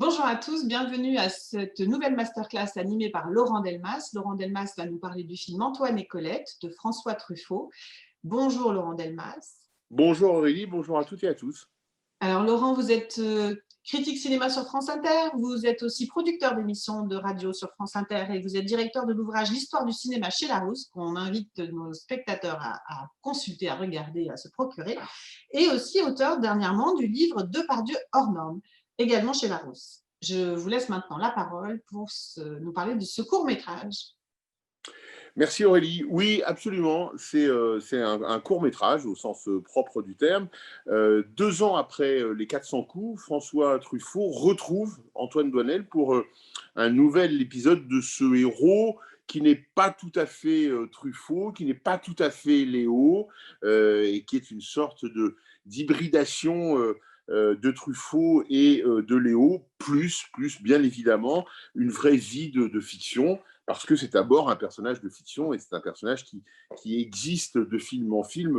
Bonjour à tous, bienvenue à cette nouvelle masterclass animée par Laurent Delmas. Laurent Delmas va nous parler du film Antoine et Colette de François Truffaut. Bonjour Laurent Delmas. Bonjour Aurélie, bonjour à toutes et à tous. Alors Laurent, vous êtes critique cinéma sur France Inter, vous êtes aussi producteur d'émissions de radio sur France Inter et vous êtes directeur de l'ouvrage L'histoire du cinéma chez Larousse, qu'on invite nos spectateurs à consulter, à regarder, à se procurer, et aussi auteur dernièrement du livre Depardieu hors norme, également chez Larousse. Je vous laisse maintenant la parole pour nous parler de ce court-métrage. Merci Aurélie. Oui, absolument. C'est un court-métrage au sens propre du terme. 2 ans après Les 400 coups, François Truffaut retrouve Antoine Doinel pour un nouvel épisode de ce héros qui n'est pas tout à fait Truffaut, qui n'est pas tout à fait Léo, et qui est une sorte d'hybridation de Truffaut et de Léo, plus bien évidemment une vraie vie de fiction, parce que c'est d'abord un personnage de fiction et c'est un personnage qui existe de film en film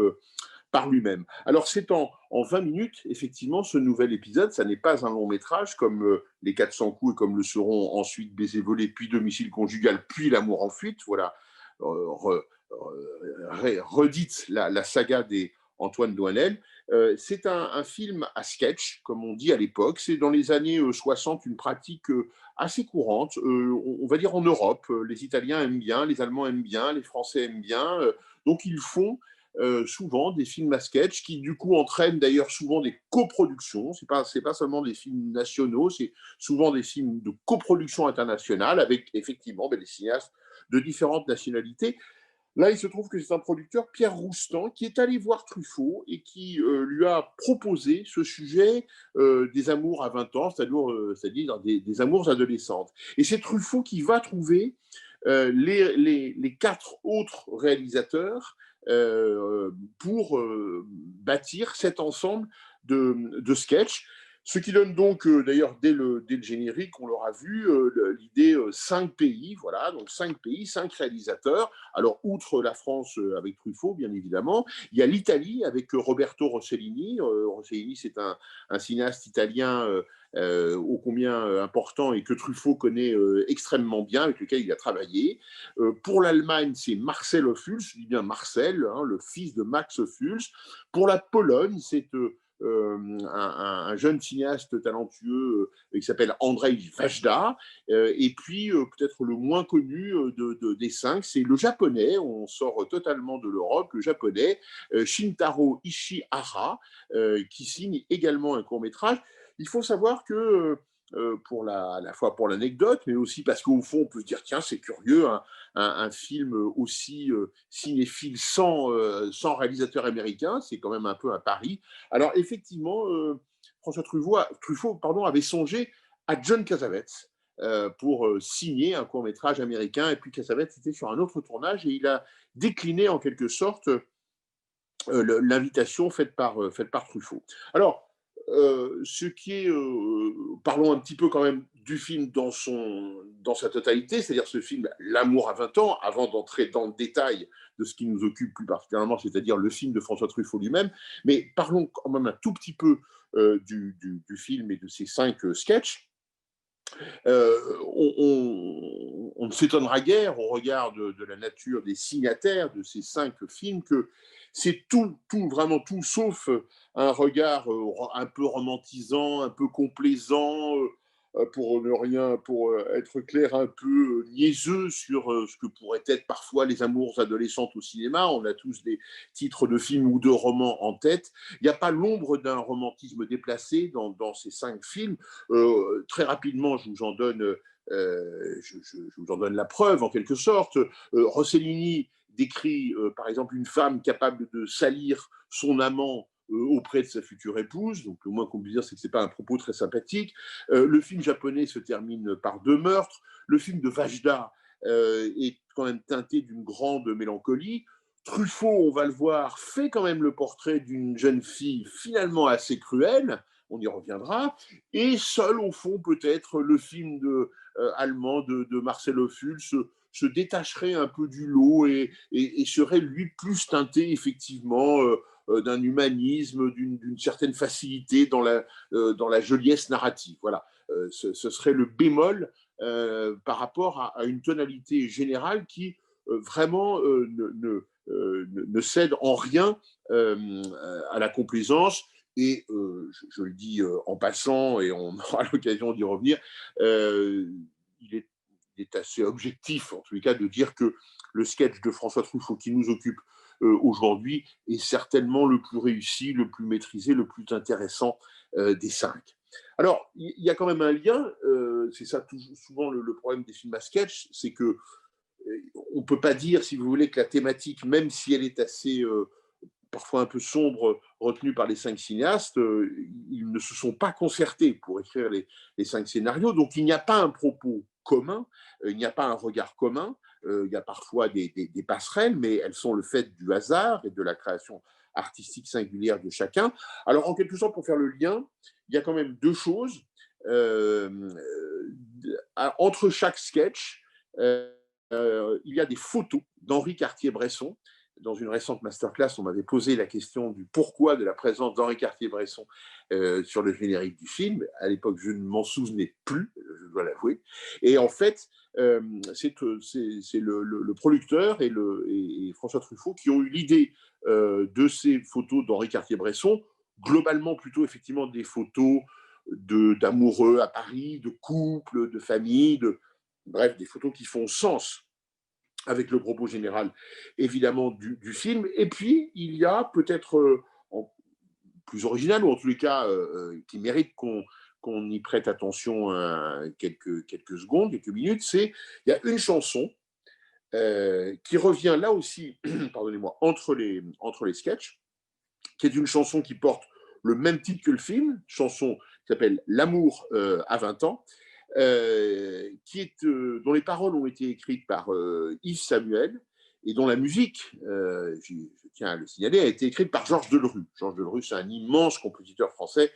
par lui-même. Alors c'est en 20 minutes, effectivement, ce nouvel épisode, ça n'est pas un long métrage comme Les 400 coups et comme le seront ensuite Baiser volé, puis Domicile conjugal, puis L'amour en fuite, voilà, redite la saga des Antoine Doinel. C'est un film à sketch, comme on dit à l'époque. C'est dans les années 60 une pratique assez courante, on va dire en Europe. Les Italiens aiment bien, les Allemands aiment bien, les Français aiment bien. Donc ils font souvent des films à sketch qui du coup entraînent d'ailleurs souvent des coproductions. C'est pas seulement des films nationaux, c'est souvent des films de coproduction internationale avec effectivement des cinéastes de différentes nationalités. Là, il se trouve que c'est un producteur, Pierre Roustan, qui est allé voir Truffaut et qui lui a proposé ce sujet des amours à 20 ans, c'est-à-dire des amours adolescentes. Et c'est Truffaut qui va trouver les 4 autres réalisateurs pour bâtir cet ensemble de sketchs. Ce qui donne donc, d'ailleurs, dès le générique, on l'aura vu, l'idée 5 pays, voilà, donc 5 pays, 5 réalisateurs. Alors, outre la France avec Truffaut, bien évidemment, il y a l'Italie avec Roberto Rossellini. Rossellini, c'est un cinéaste italien ô combien important et que Truffaut connaît extrêmement bien, avec lequel il a travaillé. Pour l'Allemagne, c'est Marcel Ophuls, je dis bien Marcel, hein, le fils de Max Ophuls. Pour la Pologne, c'est un jeune cinéaste talentueux qui s'appelle Andrzej Wajda. Et puis, peut-être le moins connu des 5, c'est le japonais. On sort totalement de l'Europe, le japonais Shintaro Ishihara, qui signe également un court-métrage. Il faut savoir que pour à la fois pour l'anecdote, mais aussi parce qu'au fond, on peut se dire, tiens, c'est curieux, un film aussi cinéphile sans réalisateur américain, c'est quand même un peu un pari. Alors, effectivement, François Truffaut avait songé à John Cassavetes pour signer un court-métrage américain, et puis Cassavetes était sur un autre tournage, et il a décliné en quelque sorte l'invitation faite par Truffaut. Alors, ce qui est, parlons un petit peu quand même du film dans sa totalité, c'est-à-dire ce film L'amour à 20 ans, avant d'entrer dans le détail de ce qui nous occupe plus particulièrement, c'est-à-dire le film de François Truffaut lui-même, mais parlons quand même un tout petit peu du film et de ses 5 sketchs. On ne s'étonnera guère au regard de la nature des signataires de ces 5 films que c'est vraiment tout, sauf un regard un peu romantisant, un peu complaisant, pour être clair, un peu niaiseux sur ce que pourraient être parfois les amours adolescentes au cinéma. On a tous des titres de films ou de romans en tête. Il n'y a pas l'ombre d'un romantisme déplacé dans ces 5 films. Très rapidement, je vous en donne la preuve en quelque sorte. Rossellini décrit par exemple une femme capable de salir son amant auprès de sa future épouse, donc le moins qu'on puisse dire, c'est que ce n'est pas un propos très sympathique. Le film japonais se termine par 2 meurtres. Le film de Wajda est quand même teinté d'une grande mélancolie. Truffaut, on va le voir, fait quand même le portrait d'une jeune fille finalement assez cruelle, on y reviendra, et seul au fond peut-être le film allemand de Marcel Ophuls se détacherait un peu du lot et serait lui plus teinté effectivement d'un humanisme, d'une certaine facilité dans la joliesse narrative. Voilà. ce serait le bémol par rapport à une tonalité générale qui vraiment ne cède en rien à la complaisance. Et je le dis en passant, et on aura l'occasion d'y revenir, il est assez objectif, en tous les cas, de dire que le sketch de François Truffaut qui nous occupe aujourd'hui est certainement le plus réussi, le plus maîtrisé, le plus intéressant des 5. Alors, il y a quand même un lien, c'est ça souvent le problème des films à sketch, c'est que on ne peut pas dire, si vous voulez, que la thématique, même si elle est assez parfois un peu sombre, retenue par les 5 cinéastes, ils ne se sont pas concertés pour écrire les 5 scénarios, donc il n'y a pas un propos commun, il n'y a pas un regard commun, il y a parfois des passerelles, mais elles sont le fait du hasard et de la création artistique singulière de chacun. Alors, en quelque sorte, pour faire le lien, il y a quand même 2 choses. Entre chaque sketch, il y a des photos d'Henri Cartier-Bresson. Dans une récente masterclass, on m'avait posé la question du pourquoi de la présence d'Henri Cartier-Bresson sur le générique du film. À l'époque, je ne m'en souvenais plus, je dois l'avouer. Et en fait, c'est le producteur et François Truffaut qui ont eu l'idée de ces photos d'Henri Cartier-Bresson, globalement plutôt effectivement des photos d'amoureux à Paris, de couples, de familles, bref, des photos qui font sens avec le propos général, évidemment, du film. Et puis, il y a peut-être plus original, ou en tous les cas, qui mérite qu'on y prête attention quelques secondes, quelques minutes, il y a une chanson qui revient là aussi, pardonnez-moi, entre les sketchs, qui est une chanson qui porte le même titre que le film, chanson qui s'appelle L'amour à 20 ans, dont les paroles ont été écrites par Yves Samuel et dont la musique, je tiens à le signaler, a été écrite par Georges Delerue. Georges Delerue, c'est un immense compositeur français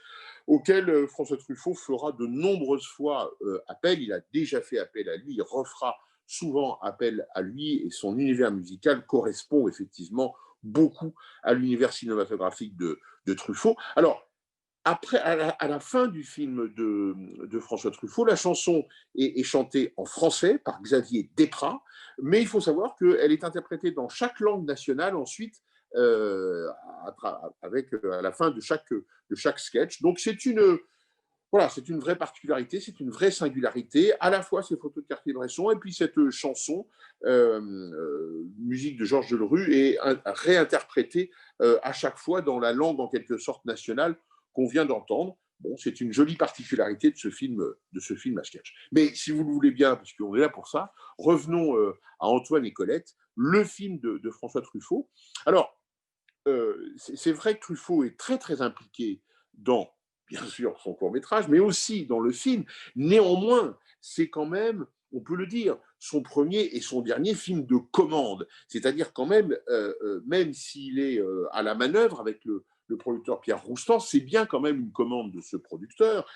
auquel François Truffaut fera de nombreuses fois appel. Il a déjà fait appel à lui, il refera souvent appel à lui, et son univers musical correspond effectivement beaucoup à l'univers cinématographique de Truffaut. Alors, après, à la fin du film de François Truffaut, la chanson est chantée en français par Xavier Desprat, mais il faut savoir qu'elle est interprétée dans chaque langue nationale ensuite, à la fin de chaque sketch. Donc voilà, c'est une vraie particularité, c'est une vraie singularité, à la fois ces photos de Cartier-Bresson et puis cette chanson, musique de Georges Delerue, est réinterprétée à chaque fois dans la langue en quelque sorte nationale qu'on vient d'entendre. Bon, c'est une jolie particularité de ce film à sketch. Mais si vous le voulez bien, puisqu'on est là pour ça, revenons à Antoine et Colette, le film de François Truffaut. Alors, c'est vrai que Truffaut est très, très impliqué dans, bien sûr, son court-métrage, mais aussi dans le film. Néanmoins, c'est quand même, on peut le dire, son premier et son dernier film de commande. C'est-à-dire quand même, même s'il est à la manœuvre avec le producteur Pierre Roustan, c'est bien quand même une commande de ce producteur,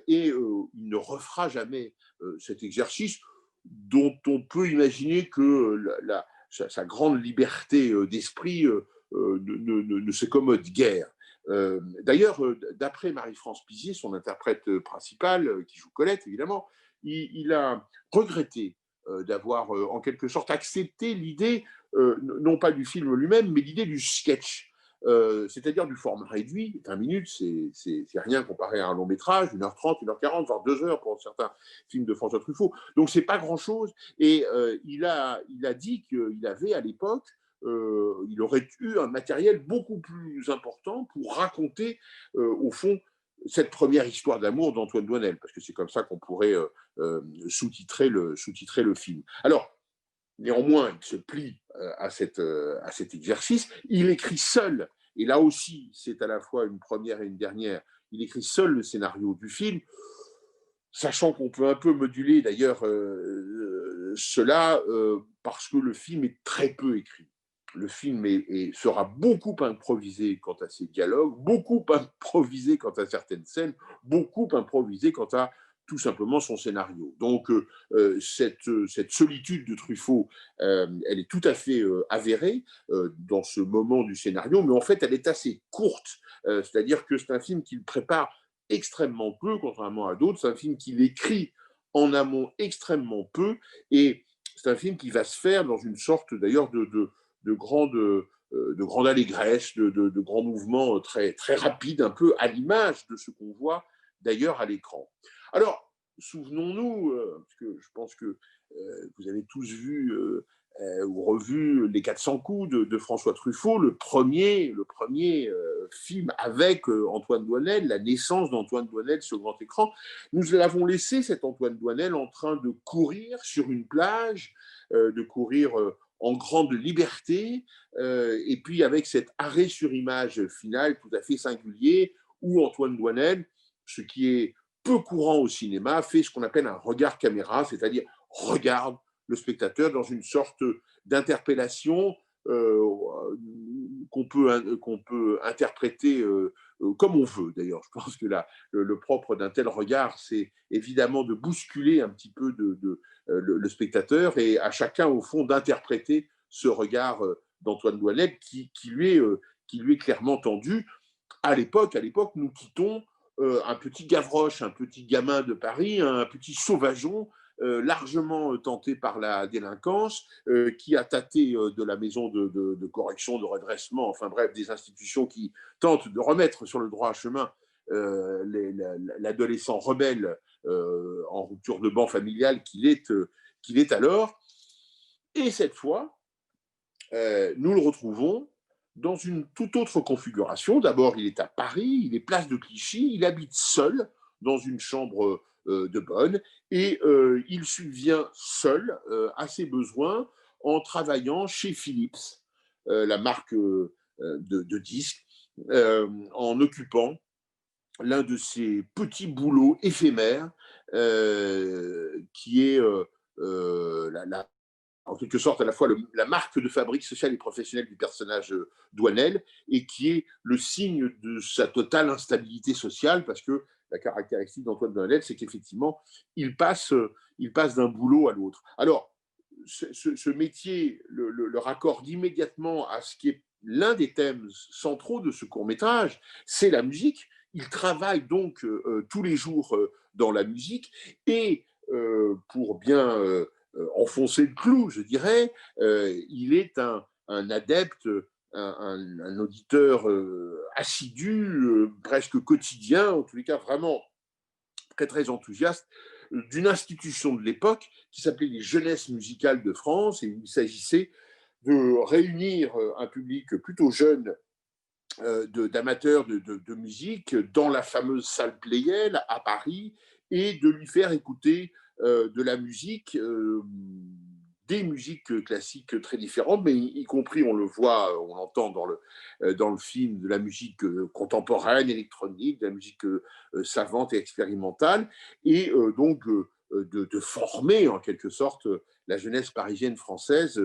et il ne refera jamais cet exercice dont on peut imaginer que sa grande liberté d'esprit ne s'accommode guère. D'ailleurs, d'après Marie-France Pizier, son interprète principale, qui joue Colette, évidemment, il a regretté d'avoir en quelque sorte accepté l'idée, non pas du film lui-même, mais l'idée du sketch. C'est-à-dire du format réduit. 20 minutes, c'est rien comparé à un long métrage, 1h30, 1h40, voire 2 heures pour certains films de François Truffaut. Donc, c'est pas grand-chose. Et il a dit qu'il avait, à l'époque, il aurait eu un matériel beaucoup plus important pour raconter, au fond, cette première histoire d'amour d'Antoine Doinel, parce que c'est comme ça qu'on pourrait sous-titrer le film. Alors, néanmoins, il se plie à cet exercice. Il écrit seul, et là aussi, c'est à la fois une première et une dernière, il écrit seul le scénario du film, sachant qu'on peut un peu moduler d'ailleurs cela parce que le film est très peu écrit. Le film sera beaucoup improvisé quant à ses dialogues, beaucoup improvisé quant à certaines scènes, beaucoup improvisé quant à tout simplement son scénario. Donc, cette solitude de Truffaut, elle est tout à fait avérée dans ce moment du scénario, mais en fait, elle est assez courte. C'est-à-dire que c'est un film qu'il prépare extrêmement peu, contrairement à d'autres. C'est un film qu'il écrit en amont extrêmement peu, et c'est un film qui va se faire dans une sorte d'ailleurs de grande allégresse, de grands mouvements très, très rapides, un peu à l'image de ce qu'on voit d'ailleurs à l'écran. Alors, souvenons-nous, parce que je pense que vous avez tous vu ou revu Les 400 coups de François Truffaut, le premier film avec Antoine Doinel, la naissance d'Antoine Doinel sur grand écran. Nous l'avons laissé, cet Antoine Doinel, en train de courir sur une plage, de courir en grande liberté, et puis avec cet arrêt sur image final tout à fait singulier, où Antoine Doinel, ce qui est peu courant au cinéma, fait ce qu'on appelle un regard caméra, c'est-à-dire regarde le spectateur dans une sorte d'interpellation qu'on peut interpréter comme on veut. D'ailleurs, je pense que le propre d'un tel regard, c'est évidemment de bousculer un petit peu le spectateur, et à chacun, au fond, d'interpréter ce regard d'Antoine Doinel qui lui est clairement tendu. À l'époque, nous quittons un petit Gavroche, un petit gamin de Paris, un petit sauvageon largement tenté par la délinquance, qui a tâté de la maison de correction, de redressement, enfin bref, des institutions qui tentent de remettre sur le droit chemin l'adolescent rebelle en rupture de ban familial qu'il est alors. Et cette fois, nous le retrouvons dans une toute autre configuration. D'abord, il est à Paris, il est place de Clichy, il habite seul dans une chambre de bonne, et il subvient seul à ses besoins en travaillant chez Philips, la marque de disques, en occupant l'un de ces petits boulots éphémères qui est en quelque sorte à la fois la marque de fabrique sociale et professionnelle du personnage Doinel, et qui est le signe de sa totale instabilité sociale, parce que la caractéristique d'Antoine Doinel, c'est qu'effectivement, il passe d'un boulot à l'autre. Alors, ce métier le raccorde immédiatement à ce qui est l'un des thèmes centraux de ce court-métrage, c'est la musique. Il travaille donc tous les jours dans la musique, et pour bien enfoncer le clou, je dirais, il est un adepte, un auditeur assidu, presque quotidien, en tous les cas vraiment très très enthousiaste, d'une institution de l'époque qui s'appelait les Jeunesses musicales de France, et où il s'agissait de réunir un public plutôt jeune d'amateurs de musique dans la fameuse salle Pleyel à Paris, et de lui faire écouter de la musique, des musiques classiques très différentes, mais y compris, on le voit, on l'entend dans le film, de la musique contemporaine, électronique, de la musique savante et expérimentale, et donc de former en quelque sorte la jeunesse parisienne française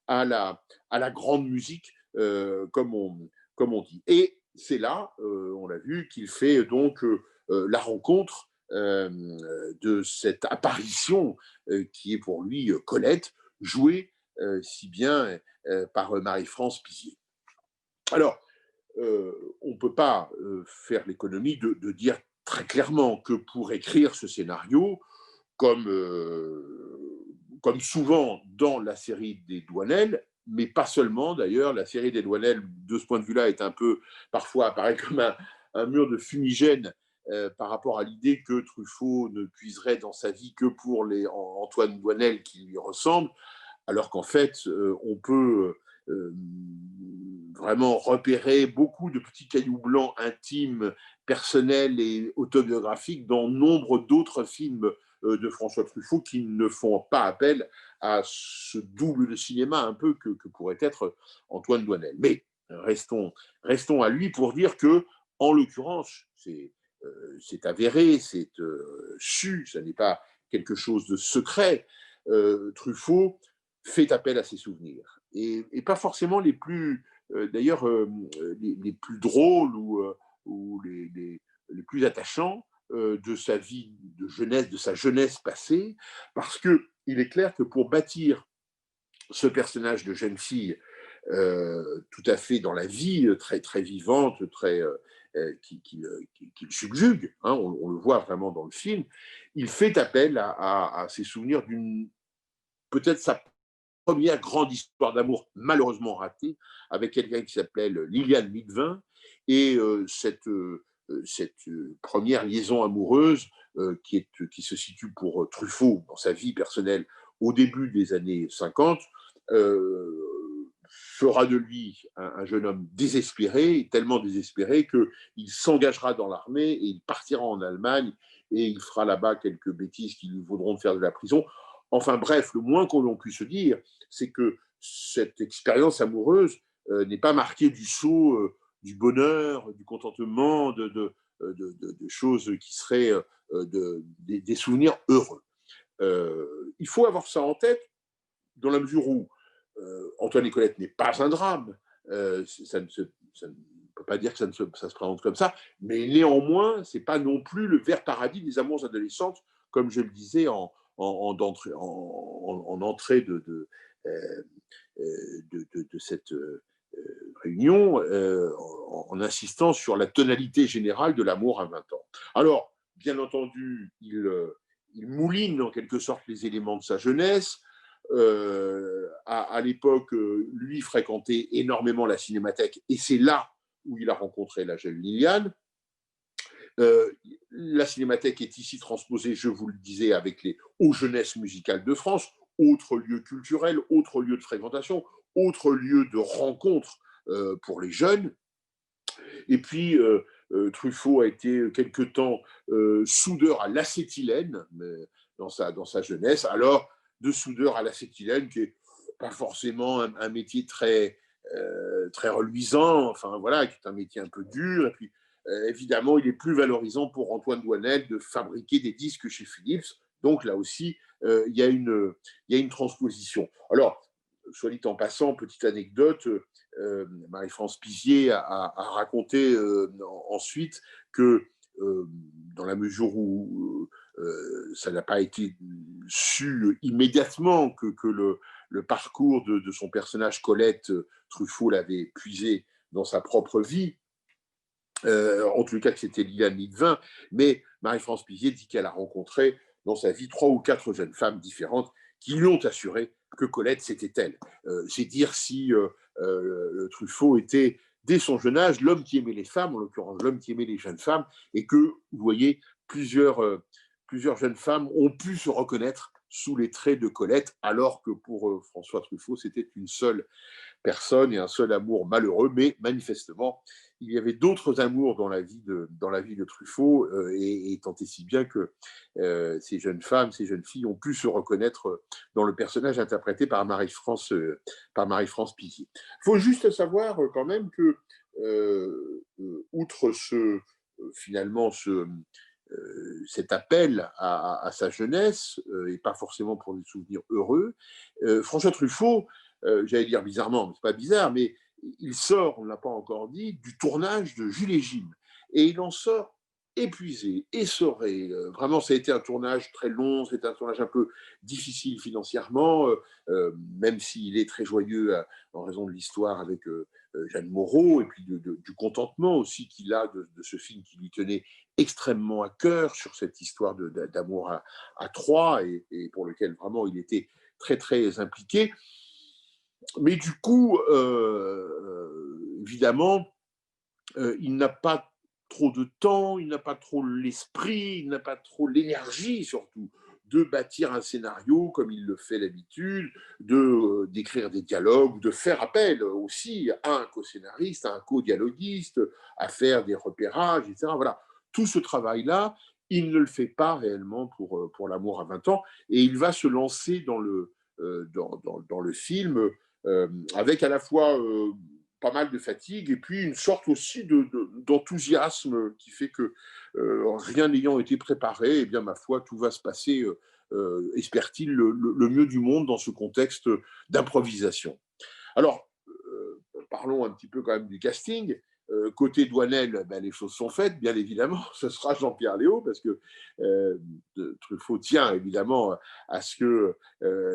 à la grande musique, comme on dit. Et c'est là, on l'a vu, qu'il fait donc la rencontre de cette apparition qui est pour lui Colette, jouée si bien par Marie-France Pizier. Alors, on ne peut pas faire l'économie de dire très clairement que pour écrire ce scénario, comme, comme souvent dans la série des Douanel, mais pas seulement d'ailleurs. La série des Douanel, de ce point de vue-là, est un peu, parfois, apparaît comme un mur de fumigène par rapport à l'idée que Truffaut ne puiserait dans sa vie que pour les Antoine Douanel qui lui ressemblent, alors qu'en fait, on peut vraiment repérer beaucoup de petits cailloux blancs intimes, personnels et autobiographiques dans nombre d'autres films de François Truffaut qui ne font pas appel à ce double de cinéma un peu que pourrait être Antoine Doinel. Mais restons à lui pour dire que, en l'occurrence, c'est avéré, c'est su, ça n'est pas quelque chose de secret. Truffaut fait appel à ses souvenirs, et pas forcément les plus, d'ailleurs, les plus drôles ou les plus attachants de sa vie de jeunesse, de sa jeunesse passée, parce qu'il est clair que pour bâtir ce personnage de jeune fille tout à fait dans la vie, très, très vivante, très qui le subjugue, hein, on le voit vraiment dans le film, il fait appel à ses souvenirs d'une peut-être sa première grande histoire d'amour malheureusement ratée avec quelqu'un qui s'appelait Liliane Midevin et cette première liaison amoureuse qui se situe pour Truffaut dans sa vie personnelle au début des années 50 fera de lui un jeune homme désespéré, tellement désespéré qu'il s'engagera dans l'armée et il partira en Allemagne et il fera là-bas quelques bêtises qui lui vaudront de faire de la prison. Enfin bref, le moins qu'on puisse se dire, c'est que cette expérience amoureuse n'est pas marquée du sceau du bonheur, du contentement, de choses qui seraient des souvenirs heureux. Il faut avoir ça en tête dans la mesure où Antoine et Colette n'est pas un drame. Ça ne peut pas dire que ça se présente comme ça, mais néanmoins, ce n'est pas non plus le vert paradis des amours adolescentes, comme je le disais en entrée de cette réunion, en insistant sur la tonalité générale de l'amour à 20 ans. Alors, bien entendu, il mouline en quelque sorte les éléments de sa jeunesse. À l'époque, lui fréquentait énormément la Cinémathèque et c'est là où il a rencontré la jeune Liliane. La Cinémathèque est ici transposée, je vous le disais, avec les Hauts Jeunesses musicales de France, autre lieu culturel, autre lieu de fréquentation, autre lieu de rencontre pour les jeunes. Et puis, Truffaut a été quelque temps soudeur à l'acétylène dans sa jeunesse. Alors, de soudeur à l'acétylène, qui n'est pas forcément un métier très reluisant, enfin voilà, qui est un métier un peu dur. Et puis, évidemment, il est plus valorisant pour Antoine Doinel de fabriquer des disques chez Philips. Donc là aussi, il y a une transposition. Alors, soit dit en passant, petite anecdote, Marie-France Pizier a raconté ensuite que dans la mesure où ça n'a pas été su immédiatement que le parcours de son personnage Colette, Truffaut l'avait puisé dans sa propre vie, en tout cas que c'était Liliane Midevin, mais Marie-France Pizier dit qu'elle a rencontré dans sa vie 3 ou 4 jeunes femmes différentes qui lui ont assuré que Colette, c'était elle. C'est dire si Truffaut était, dès son jeune âge, l'homme qui aimait les femmes, en l'occurrence l'homme qui aimait les jeunes femmes, et que, vous voyez, plusieurs jeunes femmes ont pu se reconnaître sous les traits de Colette, alors que pour François Truffaut, c'était une seule personne et un seul amour malheureux, mais manifestement, il y avait d'autres amours dans la vie de Truffaut, et tant et si bien que ces jeunes femmes, ces jeunes filles ont pu se reconnaître dans le personnage interprété par Marie-France Pizier. Il faut juste savoir quand même que, outre finalement cet appel à sa jeunesse, et pas forcément pour des souvenirs heureux, François Truffaut, j'allais dire bizarrement, mais c'est pas bizarre, mais il sort, on ne l'a pas encore dit, du tournage de Jules et Jim. Et il en sort épuisé, essoré. Vraiment, ça a été un tournage très long, c'est un tournage un peu difficile financièrement, même s'il est très joyeux en raison de l'histoire avec Jeanne Moreau, et puis du contentement aussi qu'il a de ce film qui lui tenait extrêmement à cœur sur cette histoire d'amour à trois, et pour lequel vraiment il était très, très impliqué. Mais du coup, évidemment, il n'a pas trop de temps, il n'a pas trop l'esprit, il n'a pas trop l'énergie surtout de bâtir un scénario comme il le fait d'habitude, d'écrire des dialogues, de faire appel aussi à un co-scénariste, à un co-dialoguiste, à faire des repérages, etc. Voilà. Tout ce travail-là, il ne le fait pas réellement pour l'amour à 20 ans, et il va se lancer dans le film avec à la fois pas mal de fatigue et puis une sorte aussi d'enthousiasme qui fait que rien n'ayant été préparé, eh bien ma foi, tout va se passer, espère-t-il, le mieux du monde dans ce contexte d'improvisation. Alors, parlons un petit peu quand même du casting. Côté Doinel, ben, les choses sont faites, bien évidemment. Ce sera Jean-Pierre Léaud, parce que Truffaut tient évidemment à ce que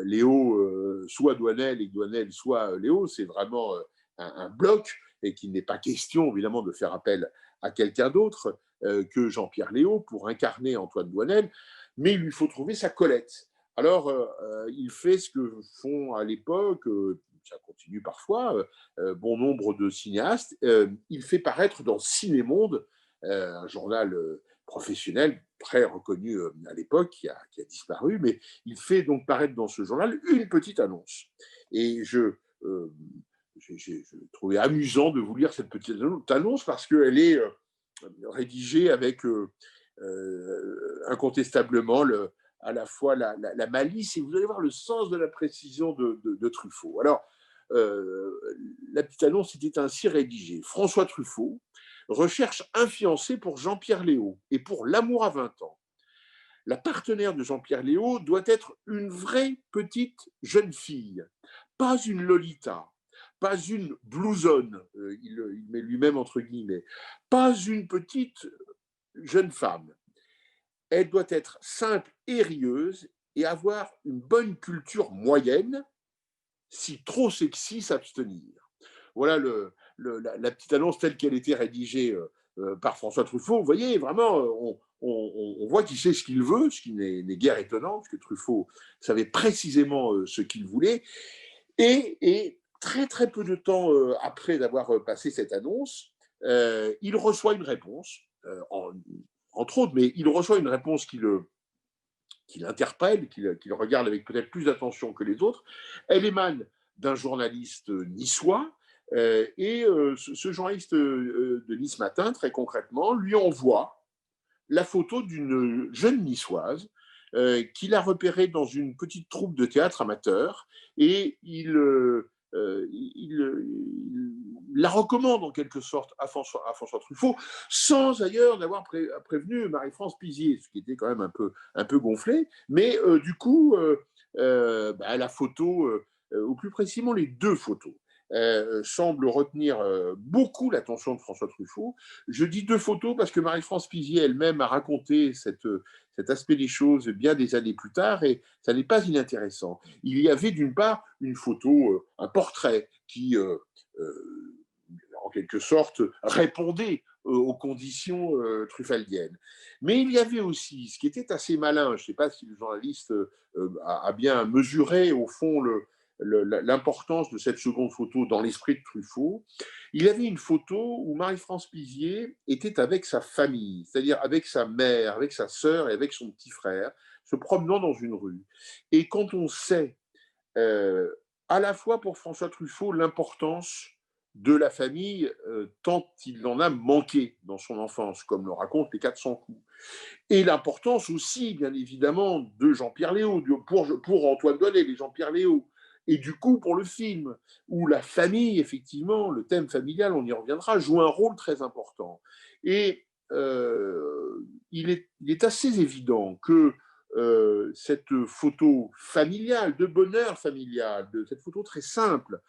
Léaud soit Doinel et que Doinel soit Léaud. C'est vraiment un bloc, et qu'il n'est pas question évidemment de faire appel à quelqu'un d'autre que Jean-Pierre Léaud pour incarner Antoine Doinel, mais il lui faut trouver sa Colette. Alors, il fait ce que font à l'époque, ça continue parfois, bon nombre de cinéastes. Il fait paraître dans Ciné-Monde, un journal professionnel très reconnu à l'époque, qui a disparu, mais il fait donc paraître dans ce journal une petite annonce. Et j'ai trouvé amusant de vous lire cette petite annonce parce qu'elle est rédigée avec incontestablement à la fois la malice et vous allez voir le sens de la précision de Truffaut. Alors, la petite annonce était ainsi rédigée. François Truffaut recherche un fiancé pour Jean-Pierre Léaud et pour L'amour à 20 ans. La partenaire de Jean-Pierre Léaud doit être une vraie petite jeune fille, pas une Lolita, pas une blousonne, il met lui-même entre guillemets, pas une petite jeune femme. Elle doit être simple et rieuse et avoir une bonne culture moyenne, si trop sexy, s'abstenir. Voilà la petite annonce telle qu'elle était rédigée par François Truffaut. Vous voyez, vraiment, on voit qu'il sait ce qu'il veut, ce qui n'est guère étonnant, parce que Truffaut savait précisément ce qu'il voulait. Et très, très peu de temps après d'avoir passé cette annonce, il reçoit une réponse, entre autres, mais il reçoit une réponse qui l'interpelle, qui le regarde avec peut-être plus d'attention que les autres. Elle émane d'un journaliste niçois, et ce journaliste de Nice Matin, très concrètement, lui envoie la photo d'une jeune niçoise qu'il a repérée dans une petite troupe de théâtre amateur, et il la recommande en quelque sorte à François Truffaut, sans ailleurs d'avoir prévenu Marie-France Pizier, ce qui était quand même un peu gonflé. Mais du coup, la photo, ou plus précisément les deux photos, semblent retenir beaucoup l'attention de François Truffaut. Je dis deux photos parce que Marie-France Pizier elle-même a raconté cet aspect des choses bien des années plus tard, et ça n'est pas inintéressant. Il y avait d'une part une photo, un portrait qui, en quelque sorte, répondait aux conditions truffaldiennes. Mais il y avait aussi, ce qui était assez malin, je ne sais pas si le journaliste a bien mesuré au fond l'importance de cette seconde photo dans l'esprit de Truffaut, il y avait une photo où Marie-France Pizier était avec sa famille, c'est-à-dire avec sa mère, avec sa sœur et avec son petit frère, se promenant dans une rue. Et quand on sait, euh, à la fois pour François Truffaut, l'importance de la famille, tant il en a manqué dans son enfance, comme le racontent les 400 coups, et l'importance aussi, bien évidemment, de Jean-Pierre Léaud, pour Antoine Doinel et Jean-Pierre Léaud. Et du coup, pour le film, où la famille, effectivement, le thème familial, on y reviendra, joue un rôle très important. Et il est assez évident que cette photo familiale, de bonheur familial, de cette photo très simple,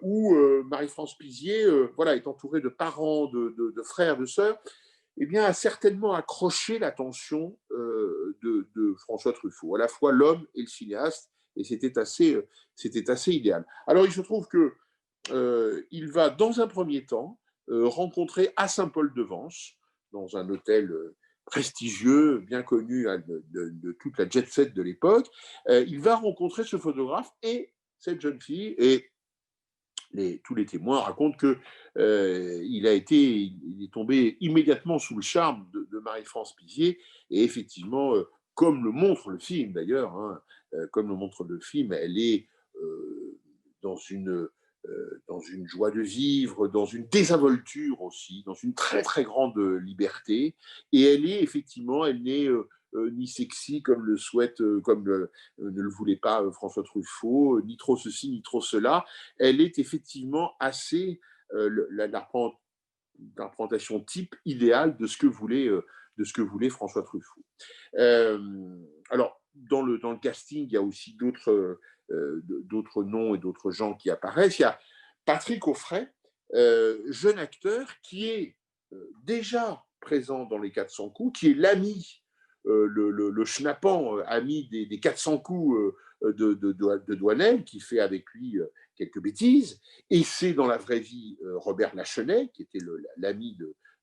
où Marie-France Pizier voilà, est entourée de parents, de frères, de sœurs, eh bien, a certainement accroché l'attention de François Truffaut, à la fois l'homme et le cinéaste, et c'était assez idéal. Alors, il se trouve que il va, dans un premier temps, rencontrer à Saint-Paul-de-Vence, dans un hôtel prestigieux, bien connu hein, de toute la jet set de l'époque, il va rencontrer ce photographe et cette jeune fille, et tous les témoins racontent que il est tombé immédiatement sous le charme de Marie-France Pizier, et effectivement, comme le montre le film d'ailleurs, hein, comme le montre le film, elle est dans dans une joie de vivre, dans une désinvolture aussi, dans une très très grande liberté, et elle est effectivement, elle n'est ni sexy comme le souhaite, ne le voulait pas François Truffaut, ni trop ceci, ni trop cela. Elle est effectivement assez la représentation type idéale de ce que voulait François Truffaut. Euh, alors, dans le casting, il y a aussi d'autres noms et d'autres gens qui apparaissent. Il y a Patrick Auffray, jeune acteur qui est déjà présent dans les 400 coups, qui est l'ami, le schnappant ami des 400 coups de Doinel, qui fait avec lui quelques bêtises. Et c'est dans la vraie vie Robert Lachenet, qui était l'ami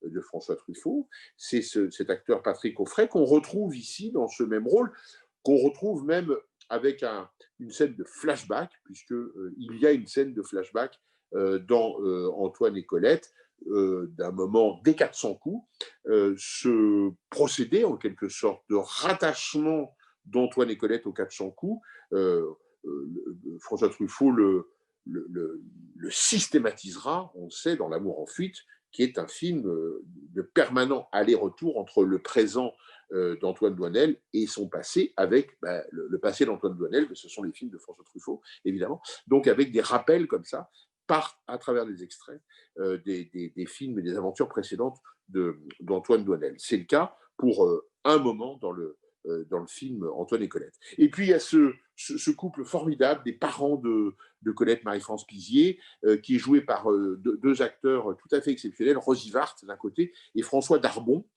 de François Truffaut. C'est cet acteur Patrick Auffray qu'on retrouve ici dans ce même rôle, qu'on retrouve même avec une scène de flashback, puisqu'il y a une scène de flashback dans Antoine et Colette, d'un moment des 400 coups, ce procédé en quelque sorte de rattachement d'Antoine et Colette aux 400 coups, François Truffaut le systématisera, on le sait, dans L'amour en fuite, qui est un film de permanent aller-retour entre le présent d'Antoine Doinel et son passé avec le passé d'Antoine Doinel, mais ce sont les films de François Truffaut, évidemment. Donc avec des rappels comme ça, à travers des extraits des films et des aventures précédentes d'Antoine Doinel. C'est le cas pour un moment dans le film Antoine et Colette. Et puis il y a ce couple formidable des parents de Colette, Marie-France Pizier, qui est joué par deux acteurs tout à fait exceptionnels, Rosy Vart d'un côté et François Darbon,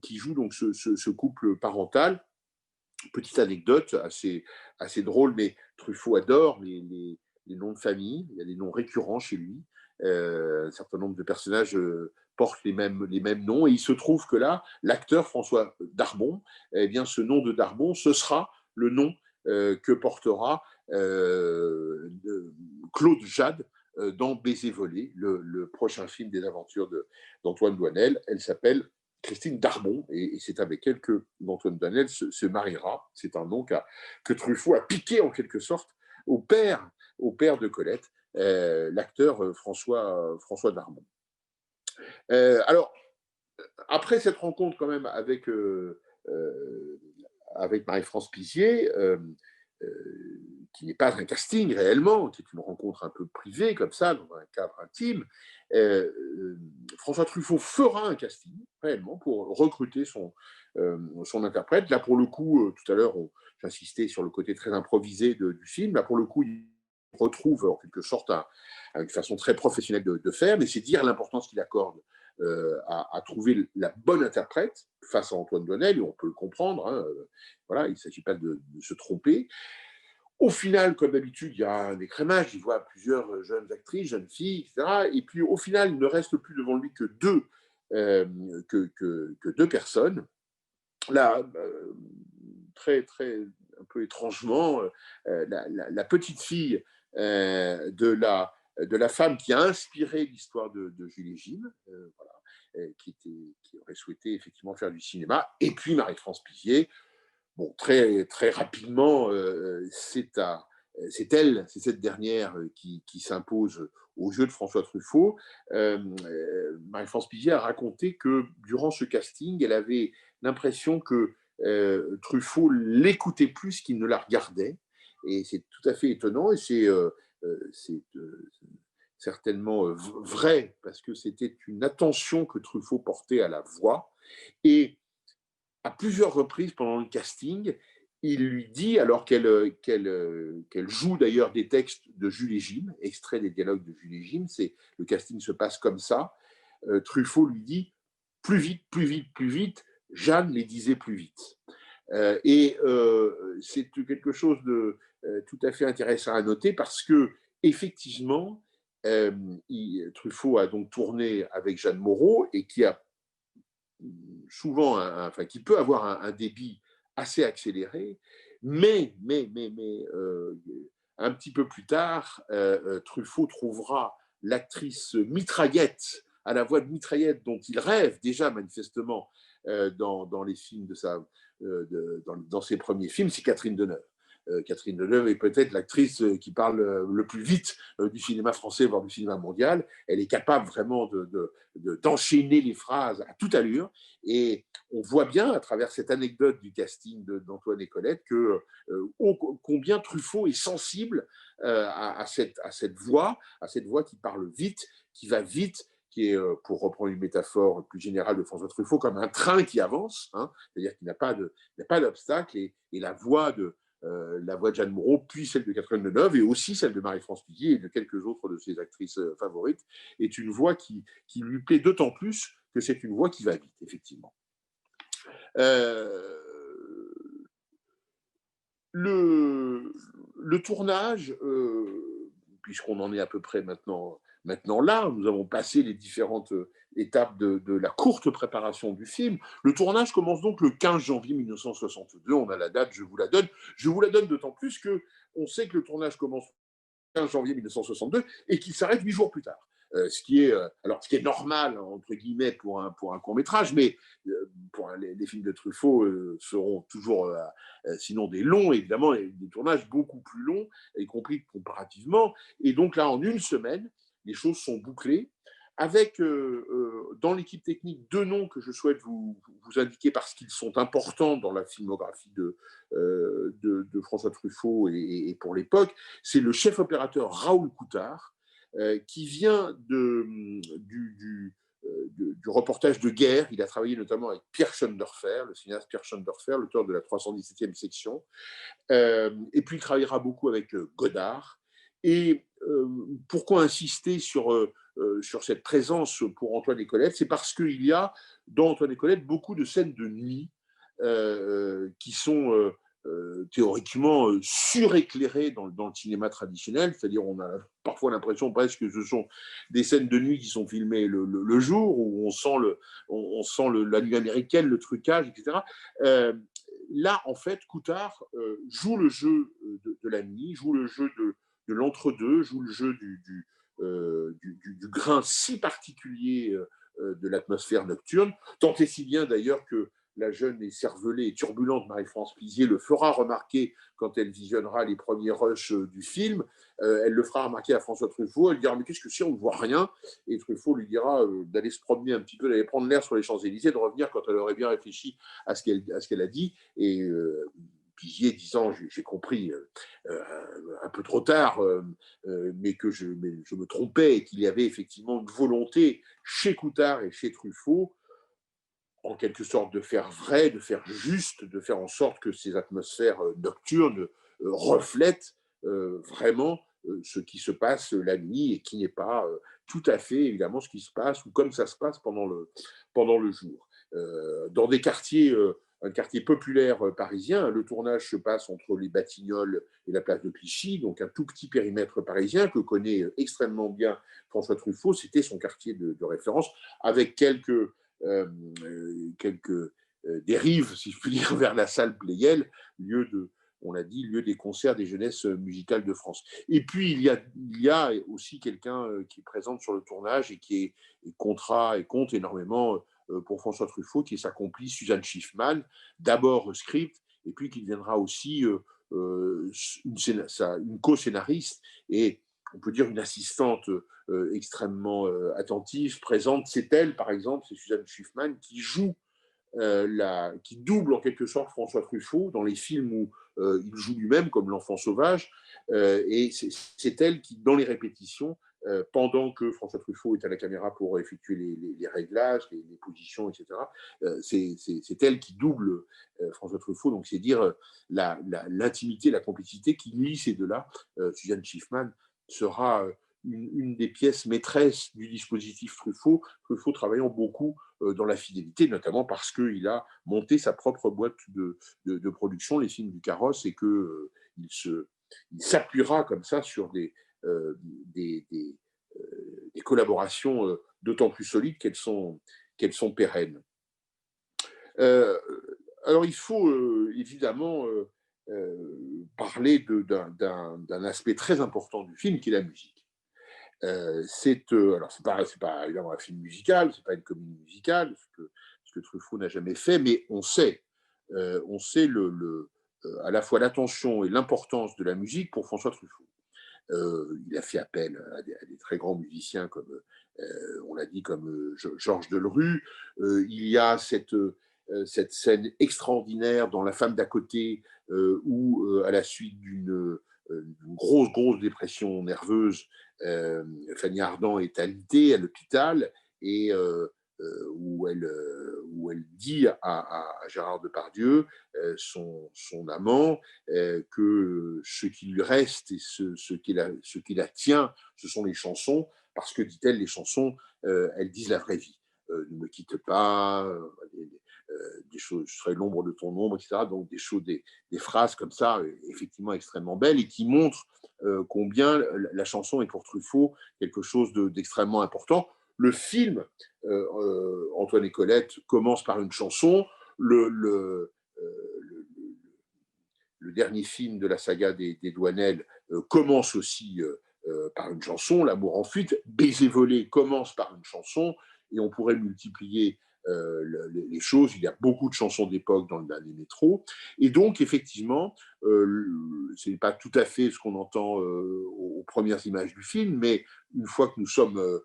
qui joue donc ce couple parental. Petite anecdote assez drôle, mais Truffaut adore les noms de famille, il y a des noms récurrents chez lui, un certain nombre de personnages portent les mêmes noms, et il se trouve que là, l'acteur François Darbon, eh bien, ce nom de Darbon, ce sera le nom que portera Claude Jade dans Baiser volé, le prochain film des aventures d'Antoine Doinel. Elle s'appelle Christine Darbon, et c'est avec elle que Antoine Doinel se mariera. C'est un nom que Truffaut a piqué en quelque sorte au père de Colette, l'acteur François Darbon. Alors, après cette rencontre quand même avec Marie-France Pizier, qui n'est pas un casting réellement, qui est une rencontre un peu privée comme ça, dans un cadre intime, François Truffaut fera un casting réellement pour recruter son interprète. Là, pour le coup, tout à l'heure, j'insistais sur le côté très improvisé du film. Là, pour le coup, il retrouve en quelque sorte une façon très professionnelle de faire, mais c'est dire l'importance qu'il accorde à trouver la bonne interprète face à Antoine Doinel, et on peut le comprendre. Hein, voilà, il ne s'agit pas de se tromper. Au final, comme d'habitude, il y a un écrémage, il voit plusieurs jeunes actrices, jeunes filles, etc. Et puis au final, il ne reste plus devant lui que deux personnes. Là, un peu étrangement, la petite fille de la femme qui a inspiré l'histoire de Jules et Jim, voilà, qui aurait souhaité effectivement faire du cinéma, et puis Marie-France Pizier. Bon, très rapidement, c'est cette dernière qui s'impose au jeu de François Truffaut. Marie-France Pizier a raconté que durant ce casting, elle avait l'impression que Truffaut l'écoutait plus qu'il ne la regardait. Et c'est tout à fait étonnant, et c'est certainement vrai, parce que c'était une attention que Truffaut portait à la voix. Et à plusieurs reprises pendant le casting, il lui dit, alors qu'elle joue d'ailleurs des textes de Jules et Jim, extraits des dialogues de Jules et Jim, le casting se passe comme ça, Truffaut lui dit « plus vite, plus vite, plus vite », Jeanne les disait plus vite. C'est quelque chose de tout à fait intéressant à noter, parce que effectivement, Truffaut a donc tourné avec Jeanne Moreau, et qui a souvent, qui peut avoir un débit assez accéléré, mais un petit peu plus tard, Truffaut trouvera l'actrice mitraillette, à la voix de mitraillette dont il rêve déjà manifestement dans les films dans ses premiers films, c'est Catherine Deneuve. Catherine Deneuve est peut-être l'actrice qui parle le plus vite du cinéma français, voire du cinéma mondial. Elle est capable vraiment d'enchaîner les phrases à toute allure. Et on voit bien, à travers cette anecdote du casting d'Antoine et Colette, combien Truffaut est sensible à cette voix qui parle vite, qui va vite, qui est, pour reprendre une métaphore plus générale de François Truffaut, comme un train qui avance, hein, c'est-à-dire qu'il n'y a pas d'obstacle, et la voix de Jeanne Moreau, puis celle de Catherine Deneuve, et aussi celle de Marie-France Pizier et de quelques autres de ses actrices favorites, est une voix qui lui plaît d'autant plus que c'est une voix qui va vite, effectivement. Le tournage, puisqu'on en est à peu près maintenant maintenant là, nous avons passé les différentes étapes de la courte préparation du film. Le tournage commence donc le 15 janvier 1962. On a la date, je vous la donne. Je vous la donne d'autant plus que on sait que le tournage commence le 15 janvier 1962 et qu'il s'arrête 8 jours plus tard. Ce qui est normal, entre guillemets, pour un court-métrage, mais pour les films de Truffaut seront toujours, sinon des longs, évidemment, et des tournages beaucoup plus longs, y compris comparativement. Et donc là, en une semaine, les choses sont bouclées, avec dans l'équipe technique 2 noms que je souhaite vous indiquer parce qu'ils sont importants dans la filmographie de François Truffaut et pour l'époque. C'est le chef opérateur Raoul Coutard, qui vient du reportage de guerre. Il a travaillé notamment avec Pierre Schoendoerfer, le cinéaste Pierre Schoendoerfer, l'auteur de la 317e section. Et puis il travaillera beaucoup avec Godard. Et pourquoi insister sur cette présence pour Antoine et Colette? C'est parce qu'il y a dans Antoine et Colette beaucoup de scènes de nuit qui sont théoriquement suréclairées dans le cinéma traditionnel, c'est-à-dire on a parfois l'impression presque que ce sont des scènes de nuit qui sont filmées le jour, où on sent la nuit américaine, le trucage, etc. Là, en fait, Coutard joue le jeu de la nuit, joue le jeu de l'entre-deux, joue le jeu du grain si particulier de l'atmosphère nocturne, tant et si bien d'ailleurs que la jeune et cervelée et turbulente Marie-France Pizier le fera remarquer quand elle visionnera les premiers rushs du film. Elle le fera remarquer à François Truffaut. Elle dira « Mais qu'est-ce que c'est? On ne voit rien ». Et Truffaut lui dira d'aller se promener un petit peu, d'aller prendre l'air sur les Champs-Élysées, de revenir quand elle aurait bien réfléchi à ce qu'elle a dit. Et Pizier disant « J'ai compris un peu trop tard, mais que je me trompais et qu'il y avait effectivement une volonté chez Coutard et chez Truffaut en quelque sorte de faire vrai, de faire juste, de faire en sorte que ces atmosphères nocturnes reflètent vraiment ce qui se passe la nuit et qui n'est pas tout à fait évidemment ce qui se passe ou comme ça se passe pendant le jour. Dans des quartiers, un quartier populaire parisien, le tournage se passe entre les Batignolles et la place de Clichy, donc un tout petit périmètre parisien que connaît extrêmement bien François Truffaut. C'était son quartier de référence, avec quelques dérives, si je puis dire, vers la salle Pleyel, on l'a dit, lieu des concerts des jeunesses musicales de France. Et puis, il y a aussi quelqu'un qui est présent sur le tournage et qui compte énormément pour François Truffaut, qui est sa complice Suzanne Schiffman, d'abord script, et puis qui deviendra aussi une co-scénariste et on peut dire une assistante extrêmement attentive, présente. C'est elle, par exemple, c'est Suzanne Schiffman qui double en quelque sorte François Truffaut dans les films où il joue lui-même, comme L'Enfant sauvage. Et c'est elle qui, dans les répétitions, pendant que François Truffaut est à la caméra pour effectuer les réglages, les positions, etc., c'est elle qui double François Truffaut. Donc, c'est dire l'intimité, la complicité qui lie ces deux-là. Suzanne Schiffman sera une des pièces maîtresses du dispositif Truffaut travaillant beaucoup dans la fidélité, notamment parce qu'il a monté sa propre boîte de production, les films du Carrosse, et qu'il s'appuiera comme ça sur des collaborations d'autant plus solides qu'elles sont pérennes. Alors, il faut évidemment parler d'un aspect très important du film, qui est la musique. Alors, c'est pas évidemment un film musical, c'est pas une comédie musicale, ce que Truffaut n'a jamais fait, mais on sait à la fois l'attention et l'importance de la musique pour François Truffaut. Il a fait appel à des très grands musiciens comme, on l'a dit, comme Georges Delerue. Il y a cette scène extraordinaire dans La femme d'à côté, où, à la suite d'une grosse dépression nerveuse, Fanny Ardant est alitée à l'hôpital et où elle dit à Gérard Depardieu, son amant, que ce qui lui reste et ce qui la tient, ce sont les chansons, parce que, dit-elle, les chansons, elles disent la vraie vie. Ne me quitte pas, des choses, je serai l'ombre de ton ombre, etc. Donc des phrases comme ça, effectivement extrêmement belles et qui montrent combien la chanson est pour Truffaut quelque chose d'extrêmement important. Le film, Antoine et Colette, commence par une chanson. Le dernier film de la saga des Douanel commence aussi par une chanson, L'amour en fuite. Baiser volé commence par une chanson, et on pourrait multiplier les choses. Il y a beaucoup de chansons d'époque dans le dernier métro. Et donc, effectivement, ce n'est pas tout à fait ce qu'on entend aux premières images du film, mais une fois que nous sommes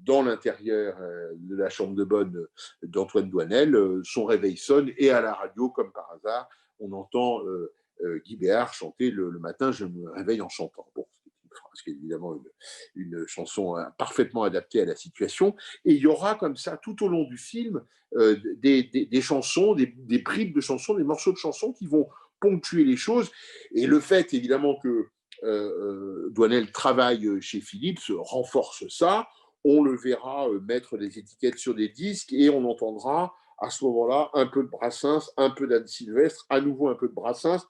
dans l'intérieur de la chambre de bonne d'Antoine Douanel, son réveil sonne, et à la radio, comme par hasard, on entend Guy Béard chanter le matin, je me réveille en chantant. Bon, c'est une phrase qui est évidemment une chanson parfaitement adaptée à la situation. Et il y aura comme ça, tout au long du film, des chansons, des bribes de chansons, des morceaux de chansons qui vont ponctuer les choses. Et le fait, évidemment, que Douanel travaille chez Philips renforce ça. On le verra mettre des étiquettes sur des disques et on entendra à ce moment-là un peu de Brassens, un peu d'Anne Sylvestre, à nouveau un peu de Brassens,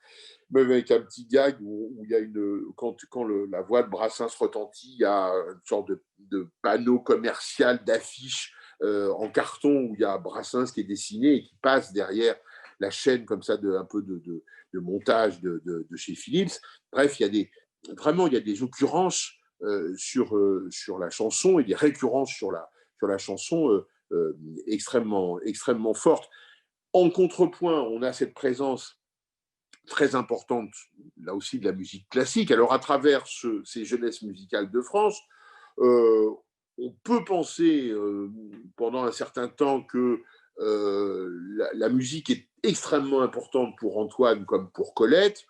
même avec un petit gag où il y a quand la voix de Brassens retentit, il y a une sorte de panneau commercial, d'affiche en carton où il y a Brassens qui est dessiné et qui passe derrière la chaîne comme ça un peu de montage de chez Philips. Bref, vraiment, il y a des occurrences sur la chanson et des récurrences sur la chanson extrêmement, extrêmement forte. En contrepoint, on a cette présence très importante, là aussi, de la musique classique. Alors, à travers ces jeunesses musicales de France, on peut penser pendant un certain temps que la musique est extrêmement importante pour Antoine comme pour Colette.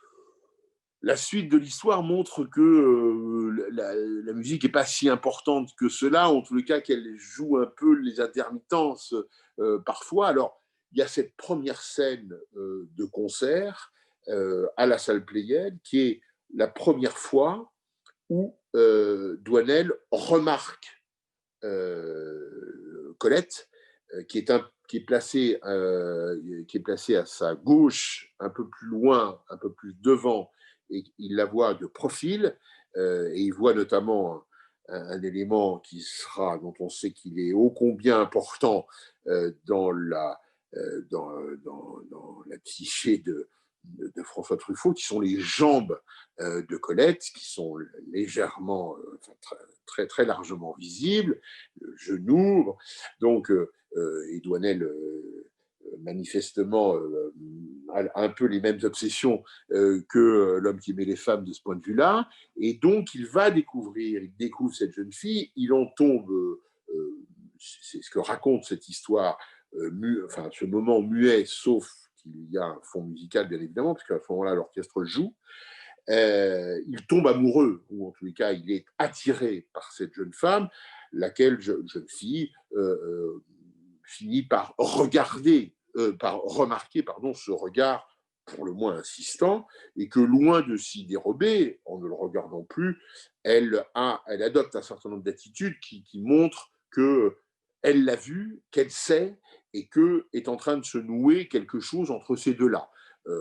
La suite de l'histoire montre que la musique n'est pas si importante que cela, en tout cas qu'elle joue un peu les intermittences parfois. Alors, il y a cette première scène de concert à la salle Pléiade qui est la première fois où Douanel remarque Colette, qui est placée à sa gauche, un peu plus loin, un peu plus devant, et il la voit de profil, et il voit notamment un élément dont on sait qu'il est ô combien important dans la psyché de François Truffaut, qui sont les jambes de Colette, qui sont légèrement, très, très largement visibles, le genou. Donc, et Douanel, manifestement, a un peu les mêmes obsessions que l'homme qui aimait les femmes de ce point de vue-là. Et donc, il découvre cette jeune fille, il en tombe, c'est ce que raconte cette histoire, ce moment muet, sauf qu'il y a un fond musical, bien évidemment, parce qu'à ce moment-là, l'orchestre joue. Il tombe amoureux, ou en tous les cas, il est attiré par cette jeune femme, laquelle jeune fille finit par remarquer ce regard pour le moins insistant, et que loin de s'y dérober, en ne le regardant plus, elle adopte un certain nombre d'attitudes qui montrent qu'elle l'a vu, qu'elle sait, et que est en train de se nouer quelque chose entre ces deux-là. On